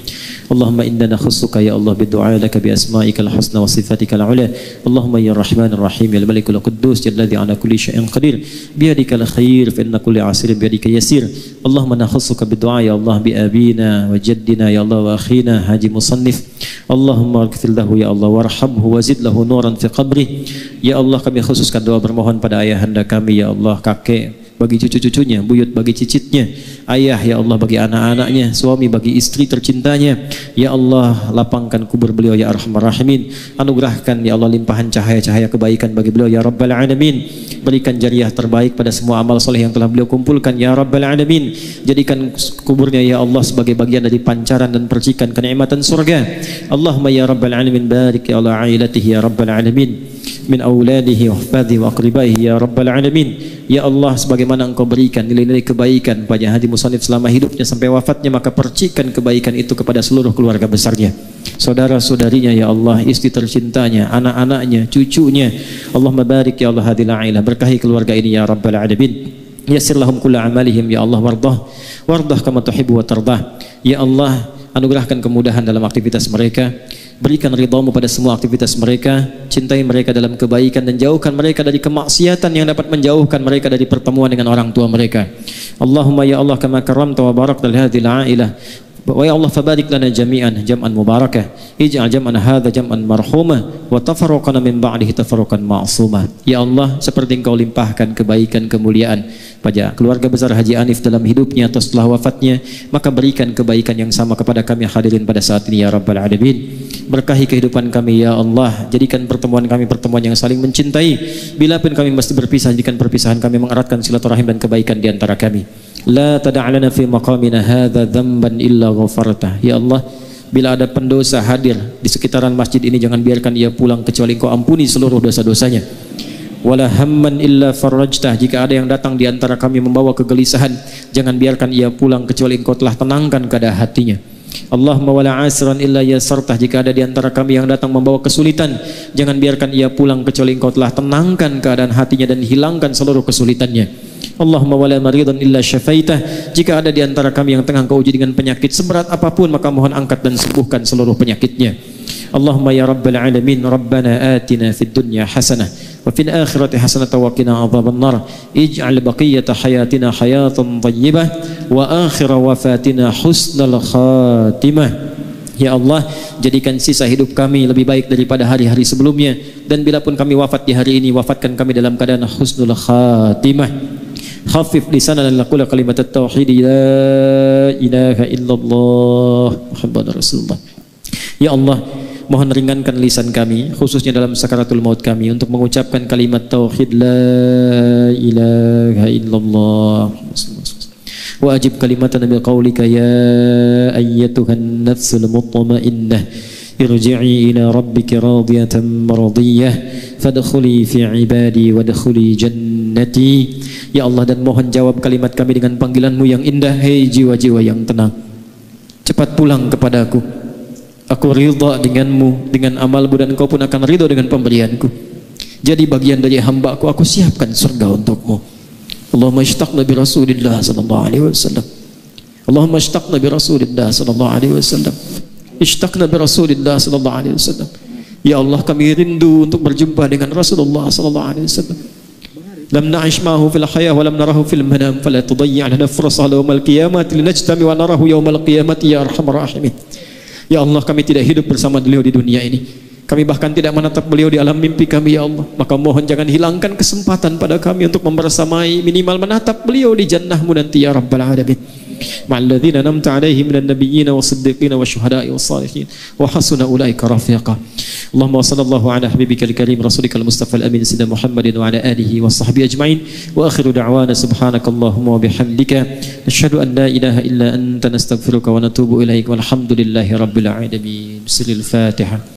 Allahumma inna nakhussuka ya Allah bidu'a laka bi asma'ikal husna wa sifatikal ula. Allahumma ya rahmanir rahim ya malikul quddus alladhi ala kulli syai'in qadir biyadikal khair fa inna kulli 'asirin biyadika yasir. Allahumma nakhussuka bidu'a ya Allah bi abina wa jaddina ya Allah wa akhina haji musannif. Allahumma ighfir lahu ya Allah warhamhu wa zid lahu nuran fi qabri. Ya Allah, kami khususkan doa bermohon pada ayahanda kami ya Allah, kakek bagi cucu-cucunya, buyut bagi cicitnya, ayah ya Allah bagi anak-anaknya, suami bagi istri tercintanya. Ya Allah, lapangkan kubur beliau ya Arhamar Rahimin. Anugerahkan ya Allah limpahan cahaya-cahaya kebaikan bagi beliau ya Rabbal Alamin. Berikan jariah terbaik pada semua amal soleh yang telah beliau kumpulkan ya Rabbal Alamin. Jadikan kuburnya ya Allah sebagai bagian dari pancaran dan percikan kenikmatan surga. Allahumma ya Rabbal Alamin barik ya Allah ailatihi ya Rabbal Alamin min auladihi wa hufadhihi wa aqribaihi ya Rabbal Alamin. Ya Allah, sebagaimana engkau berikan nilai-nilai kebaikan pada Haji Musannif selama hidupnya sampai wafatnya, maka percikan kebaikan itu kepada seluruh keluarga besarnya, saudara-saudarinya ya Allah, istri tercintanya, anak-anaknya, cucunya. Allahumma barik ya Allah hadhil ailah, berkahi keluarga ini ya Rabbal Alamin. Yassir lahum kulla amalihim ya Allah, wardah kama tuhibbu wa tardah. Ya Allah, anugerahkan kemudahan dalam aktivitas mereka, berikan ridhamu pada semua aktivitas mereka, cintai mereka dalam kebaikan dan jauhkan mereka dari kemaksiatan yang dapat menjauhkan mereka dari pertemuan dengan orang tua mereka. Allahumma ya Allah kama karamta wa barakta li hadhil ailah wa ya Allah fabarik lana jami'an jam'an mubarakah, ij'al jam'ana hadza jam'an marhumah wa tafarraqana min ba'dihi tafarruqan ma'sumah. Ya Allah, seperti engkau limpahkan kebaikan kemuliaan pada keluarga besar Haji Anif dalam hidupnya atau setelah wafatnya, maka berikan kebaikan yang sama kepada kami hadirin pada saat ini ya Rabbal Alamin. Berkahi kehidupan kami ya Allah, jadikan pertemuan kami pertemuan yang saling mencintai. Bila pun kami mesti berpisah, jadikan perpisahan kami mengeratkan silaturahim dan kebaikan di antara kami. La tada'lana fi maqamina hadza dzamban illa ghafartah. Ya Allah, bila ada pendosa hadir di sekitaran masjid ini, jangan biarkan ia pulang kecuali Engkau ampuni seluruh dosa-dosanya. Wala hamman illa farajtah. Jika ada yang datang di antara kami membawa kegelisahan, jangan biarkan ia pulang kecuali Engkau telah tenangkan keadaan hatinya. Allahumma wala asran illa yasartah. Jika ada di antara kami yang datang membawa kesulitan, jangan biarkan ia pulang kecuali Engkau telah tenangkan keadaan hatinya dan hilangkan seluruh kesulitannya. Allahumma wala maridan illa syafaitah. Jika ada di antara kami yang tengah Engkau uji dengan penyakit seberat apapun, maka mohon angkat dan sembuhkan seluruh penyakitnya. Allahumma ya Rabbal Alamin, Rabbana atina fid dunya hasanah wa fil akhirati hasanah wa qina adzabannar. Ij'al baqiyata hayatina hayatan thayyibah wa akhir wafatina husnal khatimah. Ya Allah, jadikan sisa hidup kami lebih baik daripada hari-hari sebelumnya, dan bila pun kami wafat di hari ini, wafatkan kami dalam keadaan husnul khatimah. Khafif lisanana laqula kalimat at-tauhid la ilaha illallah Muhammadur Rasulullah. Ya Allah, mohon ringankan lisan kami khususnya dalam sakaratul maut kami untuk mengucapkan kalimat tauhid la ilaha illallah. Wa ajib kalimatana bi qaulika ya ayyatuhan nafsul mutmainnah irji'i ila rabbika radiyatan mardiyah fadkhuli fi ibadi wadkhuli jannati. Ya Allah, dan mohon jawab kalimat kami dengan panggilan-Mu yang indah. Hei jiwa-jiwa yang tenang, cepat pulang kepadaku. Aku ridha denganmu, dengan amalmu, dan Engkau pun akan ridha dengan pemberianku. Jadi bagian dari hamba-Ku, aku siapkan surga untukmu. Allahumma ishtaqna bi Rasulillah sallallahu alaihi wasallam. Allahumma ishtaqna bi Rasulillah sallallahu alaihi wasallam. Ishtaqna bi Rasulillah sallallahu alaihi wasallam. Ya Allah, kami rindu untuk berjumpa dengan Rasulullah sallallahu alaihi wasallam. Lam na'ish ma'ahu fil hayah wa lam narahu fil manam fala tudayyi' lana fursah yawmal qiyamati linajtami wa narahu yawmal qiyamati ya arhamar rahimin. Ya Allah, kami tidak hidup bersama beliau di dunia ini, kami bahkan tidak menatap beliau di alam mimpi kami ya Allah, maka mohon jangan hilangkan kesempatan pada kami untuk membersamai, minimal menatap beliau di jannah-Mu nanti ya Rabbal Alamin. ma'al ladzina an'amta 'alaihim minan nabiyyin was-siddiqin wasyuhada'i was-shalihin wa hasuna ulaika rafiqa. Allahumma sallallahu ala habibikal karim rasulikal mustafa al-amin sayyidina Muhammadin wa ala alihi wa sahbihi ajma'in. Wa akhiru da'wana subhanakallahumma wa bihamdika nashhadu an la ilaha illa anta nastaghfiruka wa natubu ilaik walhamdulillahi rabbil alamin. Bismillahil Fatihah.